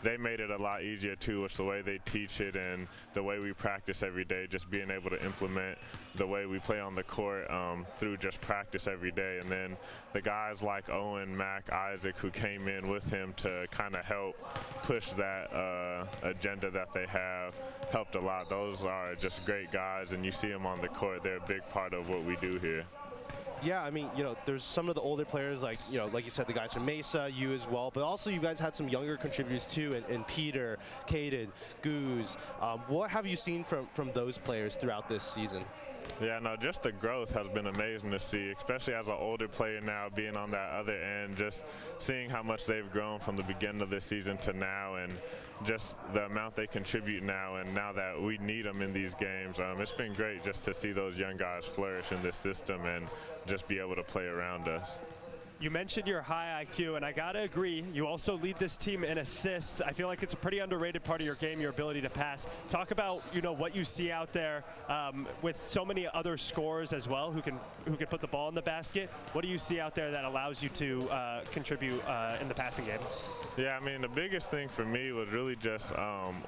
they made it a lot easier too with the way they teach it and the way we practice every day, just being able to implement the way we play on the court through just practice every day. And then the guys like Owen, Mac, Isaac, who came in with him to kind of help push that agenda that they have, helped a lot. Those are just great guys, and you see them on the court. They're a big part of what we do here. Yeah, I mean, you know, there's some of the older players, like, you know, like you said, the guys from Mesa, you as well, but also you guys had some younger contributors too, and Peter, Caden, Goose. What have you seen from those players throughout this season? Yeah, no, just the growth has been amazing to see, especially as an older player now, being on that other end, just seeing how much they've grown from the beginning of this season to now, and just the amount they contribute now, and now that we need them in these games. It's been great just to see those young guys flourish in this system and just be able to play around us. You mentioned your high IQ, and I gotta agree, you also lead this team in assists. I feel like it's a pretty underrated part of your game, your ability to pass. Talk about, you know, what you see out there with so many other scorers as well who can put the ball in the basket. What do you see out there that allows you to contribute in the passing game? Yeah, I mean, the biggest thing for me was really just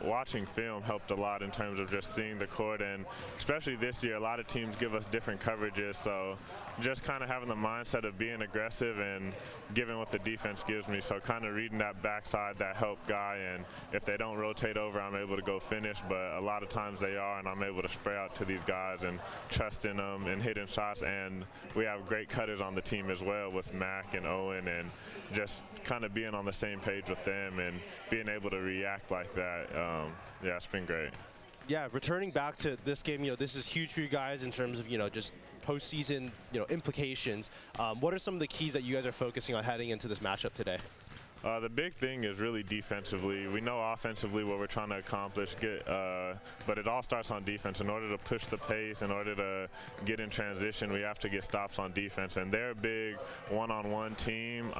watching film helped a lot in terms of just seeing the court, and especially this year, a lot of teams give us different coverages, so just kind of having the mindset of being aggressive and giving what the defense gives me, so kind of reading that backside, that help guy, and if they don't rotate over, I'm able to go finish, but a lot of times they are, and I'm able to spray out to these guys and trust in them and hitting shots, and we have great cutters on the team as well with Mac and Owen, and just kind of being on the same page with them and being able to react like that, yeah, it's been great. Yeah, returning back to this game, you know, this is huge for you guys in terms of, you know, just postseason, you know, implications. What are some of the keys that you guys are focusing on heading into this matchup today? The big thing is really defensively. We know offensively what we're trying to accomplish, but it all starts on defense. In order to push the pace, in order to get in transition, we have to get stops on defense. And they're a big one-on-one team.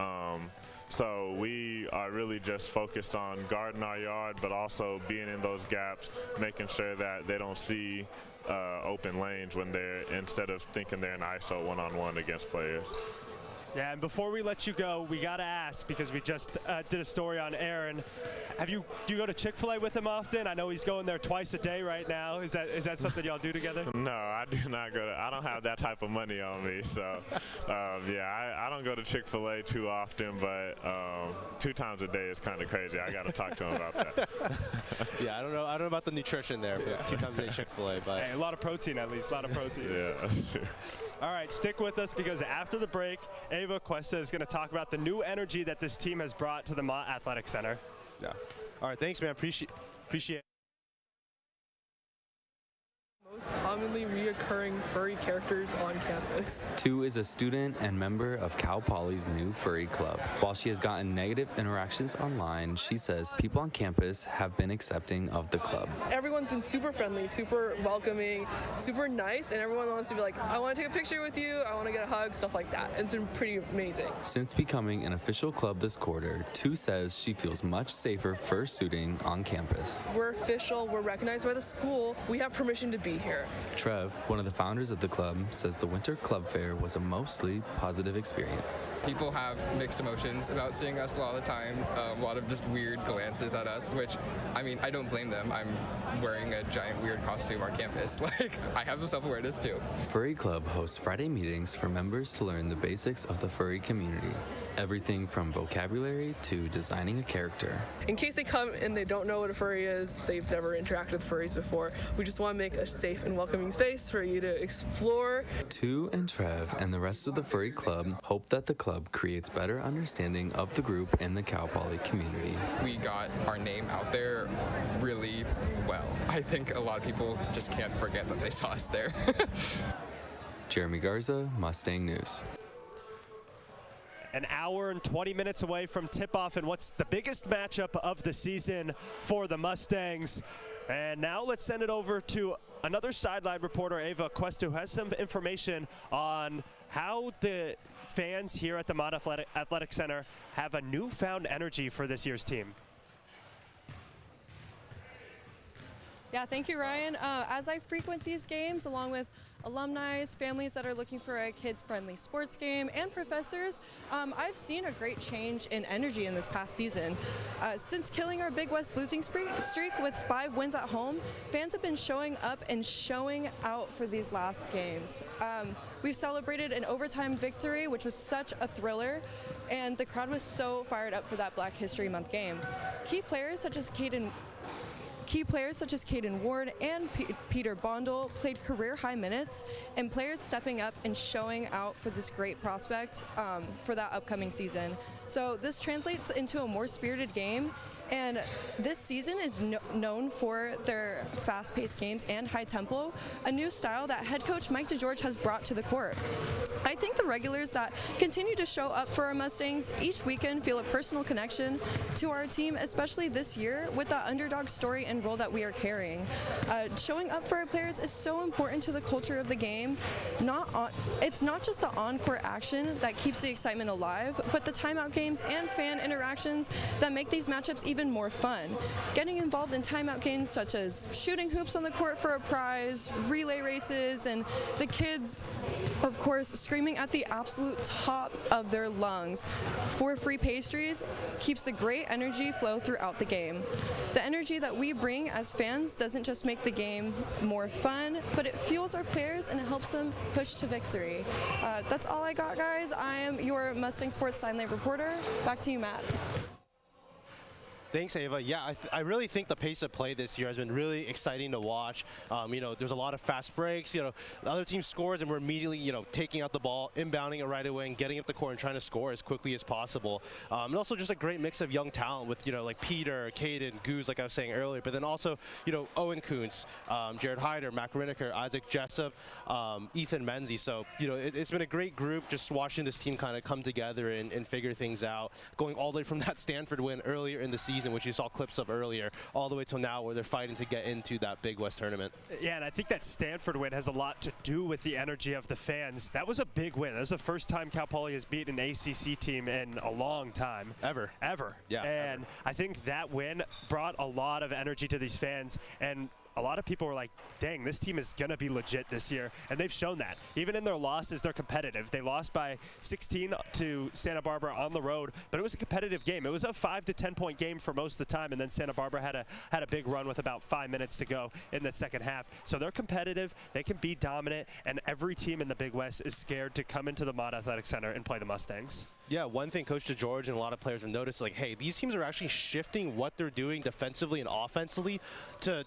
So we are really just focused on guarding our yard, but also being in those gaps, making sure that they don't see open lanes when instead of thinking they're in ISO one-on-one against players. Yeah, and before we let you go, we got to ask, because we just did a story on Aaron. Do you go to Chick-fil-A with him often? I know he's going there twice a day right now. Is that something y'all do together? No, I do not go I don't have that type of money on me. So, yeah, I don't go to Chick-fil-A too often, but 2 times a day is kind of crazy. I got to talk to him about that. Yeah, I don't know about the nutrition there, but 2 times a day Chick-fil-A. But hey, a lot of protein at least, a lot of protein. Yeah, that's true. All right, stick with us, because after the break, Ava Cuesta is going to talk about the new energy that this team has brought to the Mott Athletic Center. Yeah. All right, thanks, man. Appreciate it. Most commonly reoccurring furry characters on campus. 2 is a student and member of Cal Poly's new furry club. While she has gotten negative interactions online, she says people on campus have been accepting of the club. Everyone's been super friendly, super welcoming, super nice, and everyone wants to be like, I want to take a picture with you, I want to get a hug, stuff like that. It's been pretty amazing. Since becoming an official club this quarter, 2 says she feels much safer fursuiting on campus. We're official, we're recognized by the school, we have permission to be here. Trev, one of the founders of the club, says the winter club fair was a mostly positive experience. People have mixed emotions about seeing us a lot of the times, a lot of just weird glances at us, which, I mean, I don't blame them. I'm wearing a giant weird costume on campus. Like, I have some self-awareness too. Furry Club hosts Friday meetings for members to learn the basics of the furry community. Everything from vocabulary to designing a character. In case they come and they don't know what a furry is, they've never interacted with furries before, we just want to make a safe and welcoming space for you to explore. 2 and Trev and the rest of the Furry Club hope that the club creates better understanding of the group and the Cal Poly community. We got our name out there really well. I think a lot of people just can't forget that they saw us there. Jeremy Garza, Mustang News. An hour and 20 minutes away from tip-off and what's the biggest matchup of the season for the Mustangs. And now let's send it over to another sideline reporter, Ava Cuesta, who has some information on how the fans here at the Mott Athletic Center have a newfound energy for this year's team. Yeah, thank you, Ryan. As I frequent these games, along with alumni, families that are looking for a kids-friendly sports game, and professors, I've seen a great change in energy in this past season. Since killing our Big West losing streak with 5 wins at home, fans have been showing up and showing out for these last games. We've celebrated an overtime victory, which was such a thriller, and the crowd was so fired up for that Black History Month game. Key players such as Caden Ward and Peter Bondel played career-high minutes, and players stepping up and showing out for this great prospect for that upcoming season. So this translates into a more spirited game, and this season is known for their fast-paced games and high tempo, a new style that head coach Mike DeGeorge has brought to the court. I think the regulars that continue to show up for our Mustangs each weekend feel a personal connection to our team, especially this year with the underdog story and role that we are carrying. Showing up for our players is so important to the culture of the game. It's not just the on-court action that keeps the excitement alive, but the timeout games and fan interactions that make these matchups even more fun. Getting involved in timeout games such as shooting hoops on the court for a prize, relay races, and the kids, of course, screaming at the absolute top of their lungs for free pastries keeps the great energy flow throughout the game. The energy that we bring as fans doesn't just make the game more fun, but it fuels our players and it helps them push to victory. That's all I got, guys. I am your Mustang Sports Sideline reporter. Back to you, Matt. Thanks, Ava. Yeah, I really think the pace of play this year has been really exciting to watch. There's a lot of fast breaks. The other team scores and we're immediately, taking out the ball, inbounding it right away and getting up the court and trying to score as quickly as possible. And also just a great mix of young talent with, like Peter, Caden, Goose, like I was saying earlier, but then also, Owen Kuntz, Jared Hyder, Mac Riniker, Isaac Jessup, Ethan Menzie. So, it's been a great group just watching this team kind of come together and figure things out, going all the way from that Stanford win earlier in the season, which you saw clips of earlier, all the way till now where they're fighting to get into that Big West tournament. Yeah, and I think that Stanford win has a lot to do with the energy of the fans. That was a big win. That was the first time Cal Poly has beaten an ACC team in a long time. Ever. Yeah. And ever. I think that win brought a lot of energy to these fans, and a lot of people were like, dang, this team is going to be legit this year. And they've shown that. Even in their losses, they're competitive. They lost by 16 to Santa Barbara on the road, but it was a competitive game. It was a 5 to 10 point game for most of the time, and then Santa Barbara had a big run with about 5 minutes to go in that second half. So they're competitive. They can be dominant, and every team in the Big West is scared to come into the Mott Athletic Center and play the Mustangs. Yeah, one thing Coach DeGeorge and a lot of players have noticed, like, hey, these teams are actually shifting what they're doing defensively and offensively to,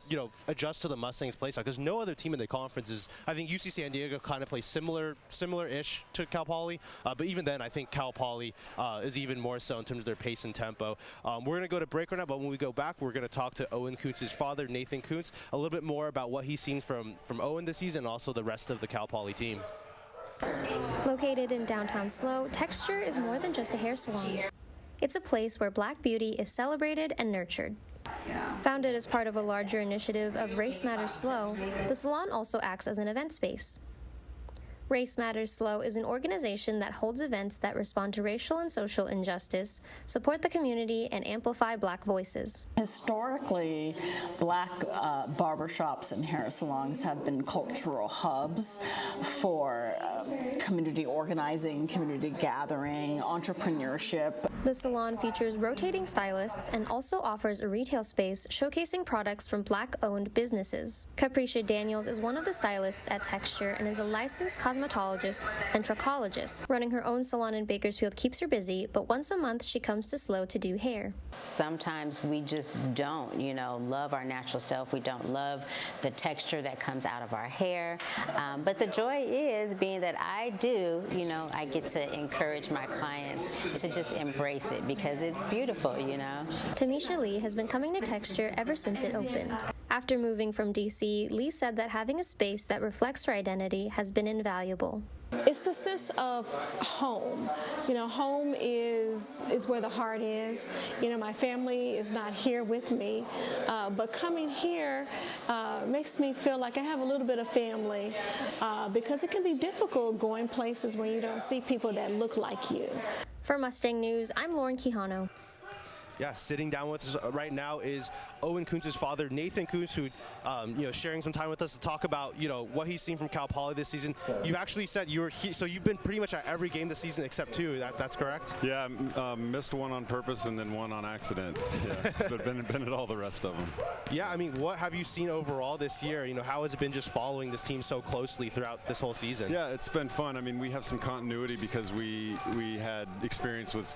adjust to the Mustangs' play style. Because no other team in the conference is, I think UC San Diego kind of plays similar-ish to Cal Poly, but even then, I think Cal Poly is even more so in terms of their pace and tempo. We're going to go to break right now, but when we go back, we're going to talk to Owen Kuntz's father, Nathan Kuntz, a little bit more about what he's seen from Owen this season and also the rest of the Cal Poly team. Located in downtown SLO, Texture is more than just a hair salon. It's a place where Black beauty is celebrated and nurtured. Founded as part of a larger initiative of Race Matters SLO, the salon also acts as an event space. Race Matters SLO is an organization that holds events that respond to racial and social injustice, support the community, and amplify Black voices. Historically, Black barbershops and hair salons have been cultural hubs for community organizing, community gathering, entrepreneurship. The salon features rotating stylists and also offers a retail space showcasing products from Black-owned businesses. Capricia Daniels is one of the stylists at Texture and is a licensed cosmetologist and trichologist. Running her own salon in Bakersfield keeps her busy, but once a month she comes to SLO to do hair. Sometimes we just don't, love our natural self. We don't love the texture that comes out of our hair. But the joy is being that I do, I get to encourage my clients to just embrace it because it's beautiful, Tamisha Lee has been coming to Texture ever since it opened. After moving from DC, Lee said that having a space that reflects her identity has been invaluable. It's the sense of home. Home is where the heart is. My family is not here with me, but coming here makes me feel like I have a little bit of family because it can be difficult going places where you don't see people that look like you. For Mustang News, I'm Lauren Quijano. Yeah, sitting down with us right now is Owen Kuntz's father, Nathan Kuntz, who, sharing some time with us to talk about, what he's seen from Cal Poly this season. You actually said so you've been pretty much at every game this season except two. That's correct? Yeah, missed one on purpose and then one on accident. Yeah, but been at all the rest of them. Yeah, what have you seen overall this year? How has it been just following this team so closely throughout this whole season? Yeah, it's been fun. We have some continuity because we had experience with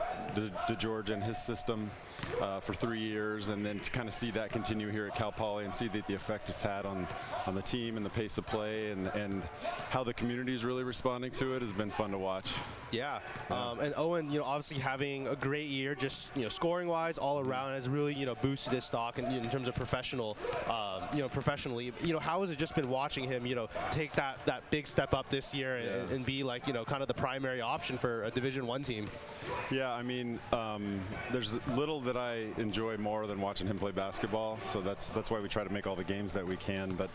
DeGeorge and his system for 3 years, and then to kind of see that continue here at Cal Poly and see the effect it's had on the team and the pace of play and how the community is really responding to it has been fun to watch. Yeah, and Owen, obviously having a great year, just scoring-wise, all around, has really boosted his stock in terms of professionally. How has it just been watching him, take that big step up this year and be like kind of the primary option for a Division I team? Yeah, there's little that I enjoy more than watching him play basketball, so that's why we try to make all the games that we can. But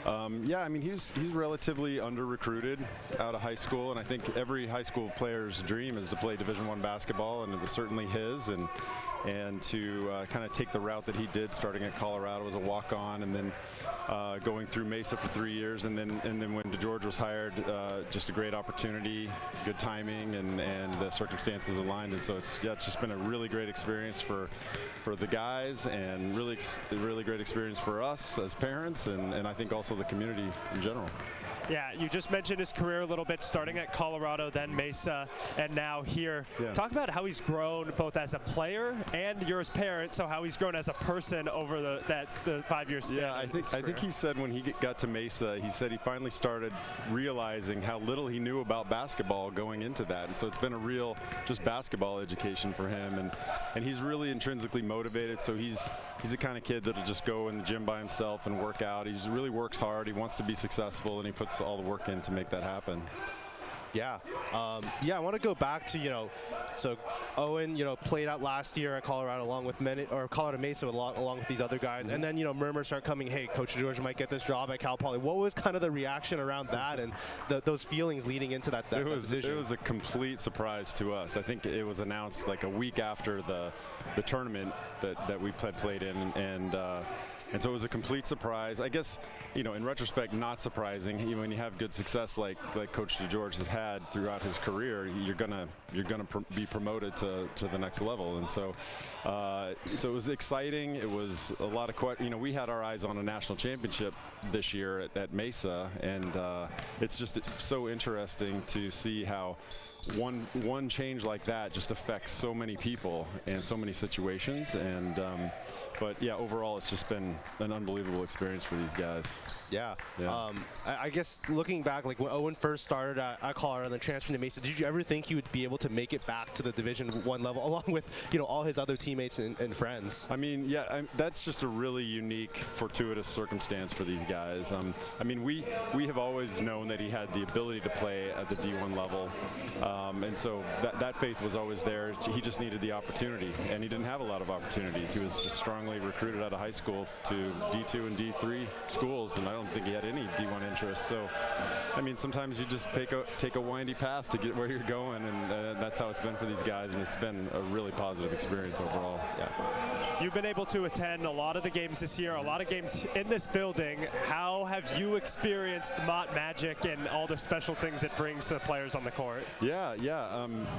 he's relatively under-recruited out of high school, and I think every high school player's dream is to play Division I basketball, and it was certainly his. And to kind of take the route that he did, starting at Colorado as a walk-on, and then going through Mesa for 3 years, and then when DeGeorge was hired, just a great opportunity, good timing, and the circumstances aligned, and so it's just been a really great experience for the guys, and really great experience for us as parents, and I think also the community in general. Yeah, you just mentioned his career a little bit, starting at Colorado, then Mesa, and now here. Yeah. Talk about how he's grown both as a player and you're his parent, so how he's grown as a person over the 5 years. Yeah, I think he said when he got to Mesa, he said he finally started realizing how little he knew about basketball going into that, and so it's been a real just basketball education for him, and he's really intrinsically motivated. So he's the kind of kid that'll just go in the gym by himself and work out. He really works hard. He wants to be successful, and he puts all the work in to make that happen. Yeah, I want to go back to so Owen played out last year at Colorado along with Colorado Mesa along with these other guys, and then murmurs start coming. Hey, Coach DeGeorge might get this job at Cal Poly. What was kind of the reaction around that and those feelings leading into that decision? It was a complete surprise to us. I think it was announced like a week after the tournament that we played in, and so it was a complete surprise. I guess, in retrospect, not surprising. When you have good success like Coach DeGeorge has had throughout his career, you're gonna be promoted to the next level. And so it was exciting. It was a lot of we had our eyes on a national championship this year at Mesa, and it's just so interesting to see how one change like that just affects so many people and so many situations. And but yeah, overall, it's just been an unbelievable experience for these guys. Yeah. I guess looking back, like when Owen first started at Colorado and then transferred to Mesa, did you ever think he would be able to make it back to the Division I level along with, you know, all his other teammates and friends? I mean, yeah, that's just a really unique, fortuitous circumstance for these guys. I mean, we have always known that he had the ability to play at the D1 level, and so that faith was always there. He just needed the opportunity, and he didn't have a lot of opportunities. He was just strongly recruited out of high school to D2 and D3 schools, and I don't think he had any D1 interest. So, I mean, sometimes you just take a windy path to get where you're going, and that's how it's been for these guys, and it's been a really positive experience overall. Yeah. You've been able to attend a lot of the games this year, a lot of games in this building. How have you experienced Mott Magic and all the special things it brings to the players on the court? Yeah.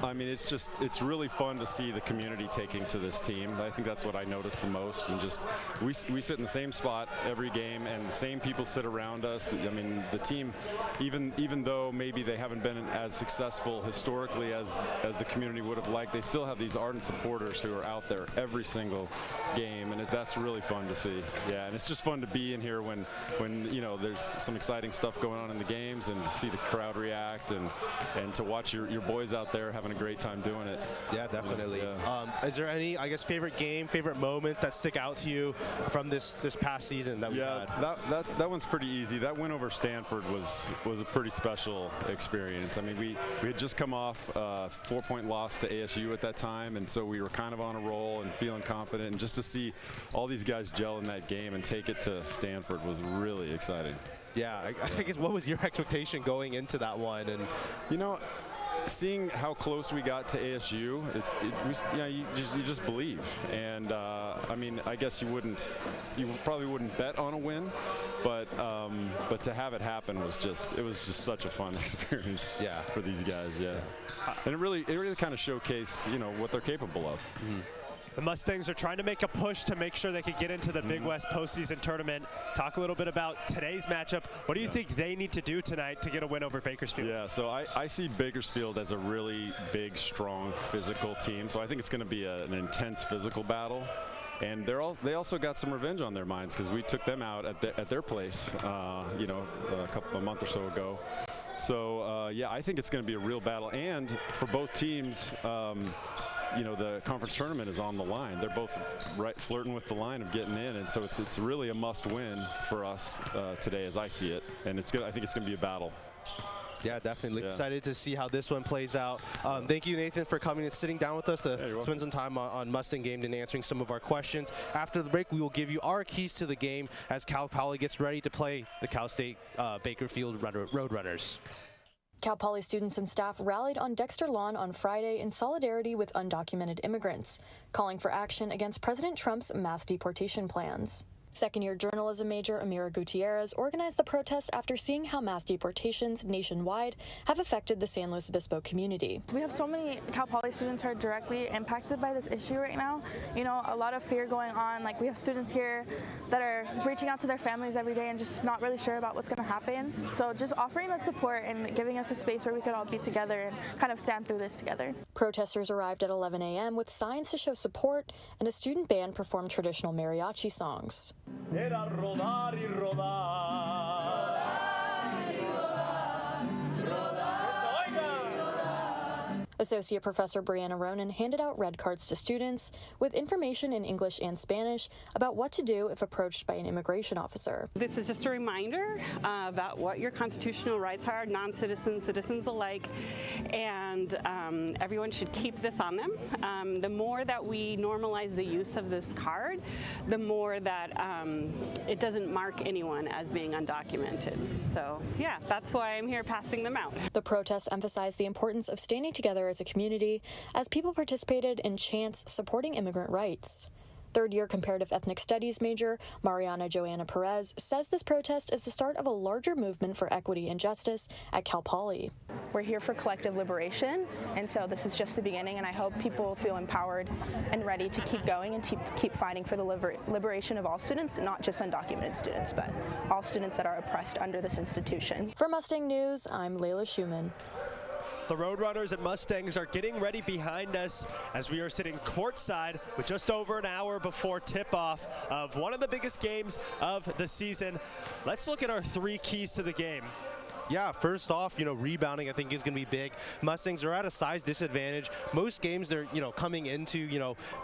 I mean, it's really fun to see the community taking to this team. I think that's what I noticed the most. And just we sit in the same spot every game, and the same people sit around us. I mean, the team, even though maybe they haven't been as successful historically as the community would have liked, they still have these ardent supporters who are out there every single game, and that's really fun to see. Yeah, and it's just fun to be in here when you know there's some exciting stuff going on in the games, and to see the crowd react, and to watch your boys out there having a great time doing it. Yeah, definitely. Yeah. Is there any, I guess, favorite game, favorite moments that stick out to you from this past season that we had? That one's pretty easy. That win over Stanford was a pretty special experience. I mean, we had just come off a 4-point loss to ASU at that time, and so we were kind of on a roll and feeling confident, and just to see all these guys gel in that game and take it to Stanford was really exciting. Yeah, I guess what was your expectation going into that one? And you know, seeing how close we got to ASU, you just believe. And I mean, I guess you probably wouldn't bet on a win, but to have it happen was just such a fun experience. Yeah. For these guys. Yeah. And it really kind of showcased, you know, what they're capable of. Mm-hmm. The Mustangs are trying to make a push to make sure they could get into the Big West postseason tournament. Talk a little bit about today's matchup. What do you think they need to do tonight to get a win over Bakersfield? Yeah, so I see Bakersfield as a really big, strong, physical team. So I think it's going to be an intense physical battle. And they also got some revenge on their minds because we took them out at their place, you know, a month or so ago. So yeah, I think it's going to be a real battle. And for both teams, you know, the conference tournament is on the line. They're both flirting with the line of getting in, and so it's really a must-win for us today, as I see it. And I think it's going to be a battle. Yeah, definitely. Excited to see how this one plays out. Thank you, Nathan, for coming and sitting down with us to spend some time on Mustang GameDay and answering some of our questions. After the break, we will give you our keys to the game as Cal Poly gets ready to play the Cal State Bakersfield Roadrunners. Cal Poly students and staff rallied on Dexter Lawn on Friday in solidarity with undocumented immigrants, calling for action against President Trump's mass deportation plans. Second-year journalism major Amira Gutierrez organized the protest after seeing how mass deportations nationwide have affected the San Luis Obispo community. We have so many Cal Poly students who are directly impacted by this issue right now. You know, a lot of fear going on. Like, we have students here that are reaching out to their families every day and just not really sure about what's going to happen. So just offering that support and giving us a space where we could all be together and kind of stand through this together. Protesters arrived at 11 a.m. with signs to show support, and a student band performed traditional mariachi songs. Era rodar y rodar. Rodar y rodar. Rodar. Associate Professor Brianna Ronan handed out red cards to students with information in English and Spanish about what to do if approached by an immigration officer. This is just a reminder about what your constitutional rights are, non-citizens, citizens alike, and everyone should keep this on them. The more that we normalize the use of this card, the more that it doesn't mark anyone as being undocumented. So yeah, that's why I'm here passing them out. The protest emphasized the importance of standing together as a community as people participated in chants supporting immigrant rights. Third-year comparative ethnic studies major Mariana Joanna Perez says this protest is the start of a larger movement for equity and justice at Cal Poly. We're here for collective liberation, and so this is just the beginning, and I hope people feel empowered and ready to keep going and keep fighting for the liberation of all students, not just undocumented students, but all students that are oppressed under this institution. For Mustang News, I'm Layla Schumann. The Roadrunners and Mustangs are getting ready behind us as we are sitting courtside with just over an hour before tip-off of one of the biggest games of the season. Let's look at our 3 keys to the game. Yeah, first off, rebounding I think is going to be big. Mustangs are at a size disadvantage. Most games they're, coming into,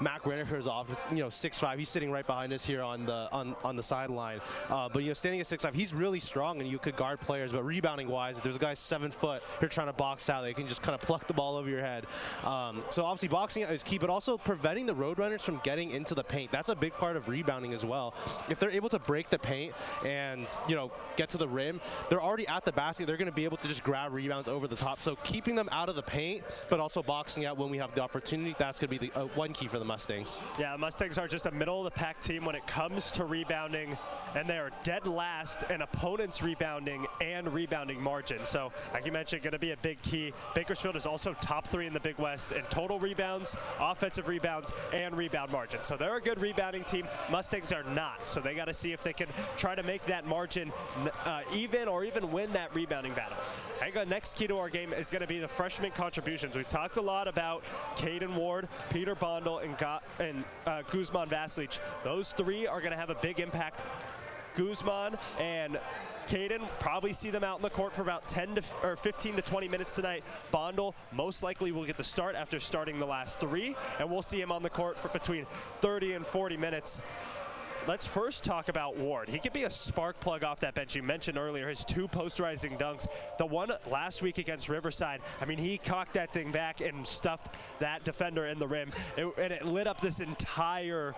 Mac Reneker's office, 6'5". He's sitting right behind us here on the sideline. But standing at 6'5", he's really strong and you could guard players. But rebounding wise, if there's a guy 7 foot, you're trying to box out, they can just kind of pluck the ball over your head. So obviously boxing is key, but also preventing the Roadrunners from getting into the paint. That's a big part of rebounding as well. If they're able to break the paint and, get to the rim, they're already at the basket. They're going to be able to just grab rebounds over the top. So keeping them out of the paint, but also boxing out when we have the opportunity, that's going to be the one key for the Mustangs. Yeah, the Mustangs are just a middle-of-the-pack team when it comes to rebounding, and they are dead last in opponents' rebounding and rebounding margin. So, like you mentioned, going to be a big key. Bakersfield is also top 3 in the Big West in total rebounds, offensive rebounds, and rebound margin. So they're a good rebounding team. Mustangs are not. So they got to see if they can try to make that margin even or even win that rebounding battle. I think the next key to our game is going to be the freshman contributions. We've talked a lot about Caden Ward, Peter Bondel, and Guzman Vasilic. Those 3 are going to have a big impact. Guzman and Caden probably see them out in the court for about 15 to 20 minutes tonight. Bondel most likely will get the start after starting the last 3, and we'll see him on the court for between 30 and 40 minutes. Let's first talk about Ward. He could be a spark plug off that bench. You mentioned earlier his 2 posterizing dunks. The one last week against Riverside, I mean, he cocked that thing back and stuffed that defender in the rim. And it lit up this entire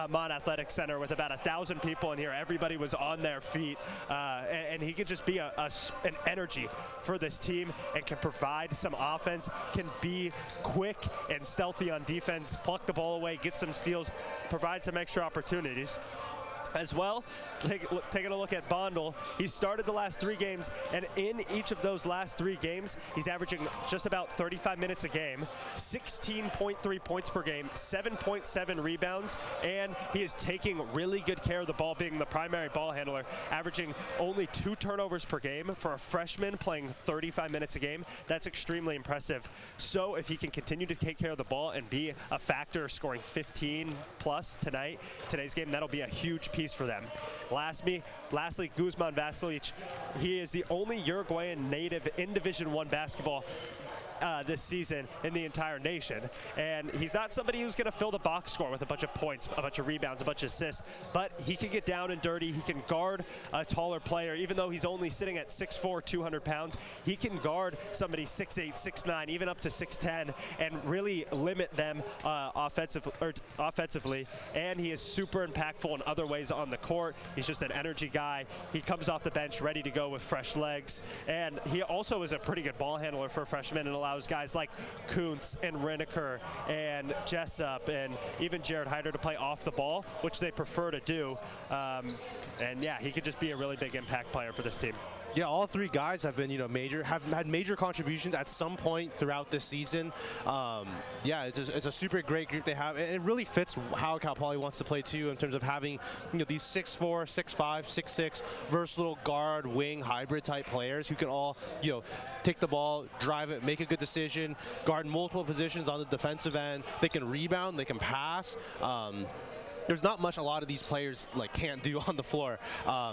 Mon Athletic Center with about 1,000 people in here. Everybody was on their feet. And he could just be an energy for this team and can provide some offense, can be quick and stealthy on defense, pluck the ball away, get some steals, provide some extra opportunities. As well, taking a look at Bondel, he started the last 3 games, and in each of those last 3 games, he's averaging just about 35 minutes a game, 16.3 points per game, 7.7 rebounds, and he is taking really good care of the ball, being the primary ball handler, averaging only 2 turnovers per game for a freshman playing 35 minutes a game. That's extremely impressive. So if he can continue to take care of the ball and be a factor, scoring 15 plus today's game, that'll be a huge piece for them. Lastly, Guzman Vasilic. He is the only Uruguayan native in Division I basketball this season in the entire nation. And he's not somebody who's going to fill the box score with a bunch of points, a bunch of rebounds, a bunch of assists, but he can get down and dirty. He can guard a taller player. Even though he's only sitting at 6'4", 200 pounds, he can guard somebody 6'8", 6'9", even up to 6'10", and really limit them offensively. And he is super impactful in other ways on the court. He's just an energy guy. He comes off the bench ready to go with fresh legs. And he also is a pretty good ball handler for a freshman and allows guys like Kuntz and Reneker and Jessup and even Jared Hyder to play off the ball, which they prefer to do. And yeah, he could just be a really big impact player for this team. Yeah, all 3 guys have been, have had major contributions at some point throughout this season. Yeah, it's a super great group they have, and it really fits how Cal Poly wants to play too, in terms of having, these 6'4", 6'5", 6'6", versatile guard, wing, hybrid type players who can all, take the ball, drive it, make a good decision, guard multiple positions on the defensive end. They can rebound, they can pass. There's not much a lot of these players can't do on the floor.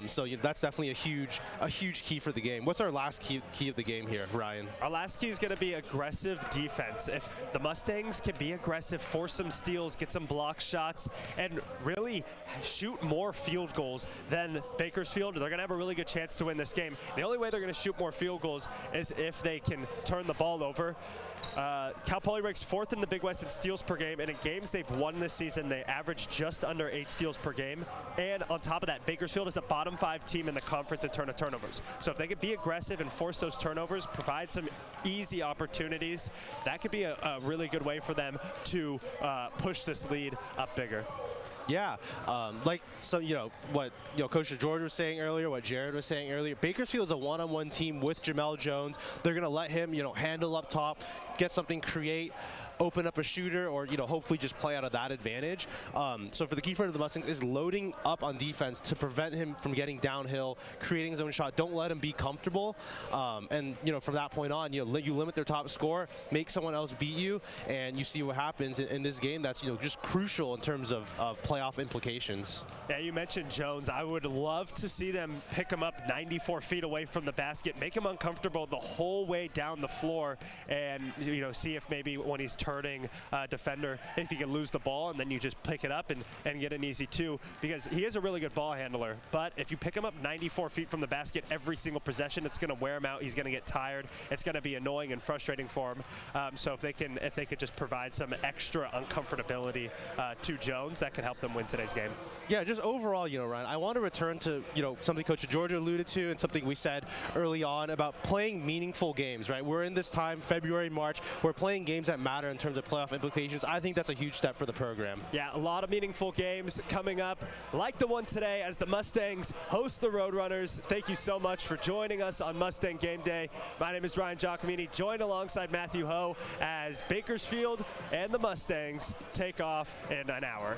So that's definitely a huge key for the game. What's our last key of the game here, Ryan? Our last key is going to be aggressive defense. If the Mustangs can be aggressive, force some steals, get some block shots, and really shoot more field goals than Bakersfield, they're going to have a really good chance to win this game. The only way they're going to shoot more field goals is if they can turn the ball over. Cal Poly ranks 4th in the Big West in steals per game, and in games they've won this season, they average just under 8 steals per game. And on top of that, Bakersfield is a bottom 5 team in the conference in turnovers. So if they could be aggressive and force those turnovers, provide some easy opportunities, that could be a really good way for them to push this lead up bigger. Yeah, what Coach George was saying earlier, what Jared was saying earlier. Bakersfield's a one-on-one team with Jamel Jones. They're gonna let him, handle up top, get something, create. open up a shooter or, hopefully just play out of that advantage. So for the key for the Mustangs is loading up on defense to prevent him from getting downhill, creating his own shot. Don't let him be comfortable. And, from that point on, you limit their top score, make someone else beat you, and you see what happens in this game. That's, just crucial in terms of playoff implications. Yeah, you mentioned Jones. I would love to see them pick him up 94 feet away from the basket, make him uncomfortable the whole way down the floor, and, see if maybe when he's turning defender, if he can lose the ball, and then you just pick it up and get an easy two, because he is a really good ball handler. But if you pick him up 94 feet from the basket every single possession, it's going to wear him out. He's going to get tired. It's going to be annoying and frustrating for him. So if they could just provide some extra uncomfortability to Jones, that could help them win today's game. Yeah, just overall, Ryan, I want to return to, something Coach Georgia alluded to and something we said early on about playing meaningful games, right? We're in this time, February, March, we're playing games that matter in terms of playoff implications. I think that's a huge step for the program. Yeah, a lot of meaningful games coming up, like the one today as the Mustangs host the Roadrunners. Thank you so much for joining us on Mustang Game Day. My name is Ryan Giacomini, joined alongside Matthew Ho as Bakersfield and the Mustangs take off in an hour.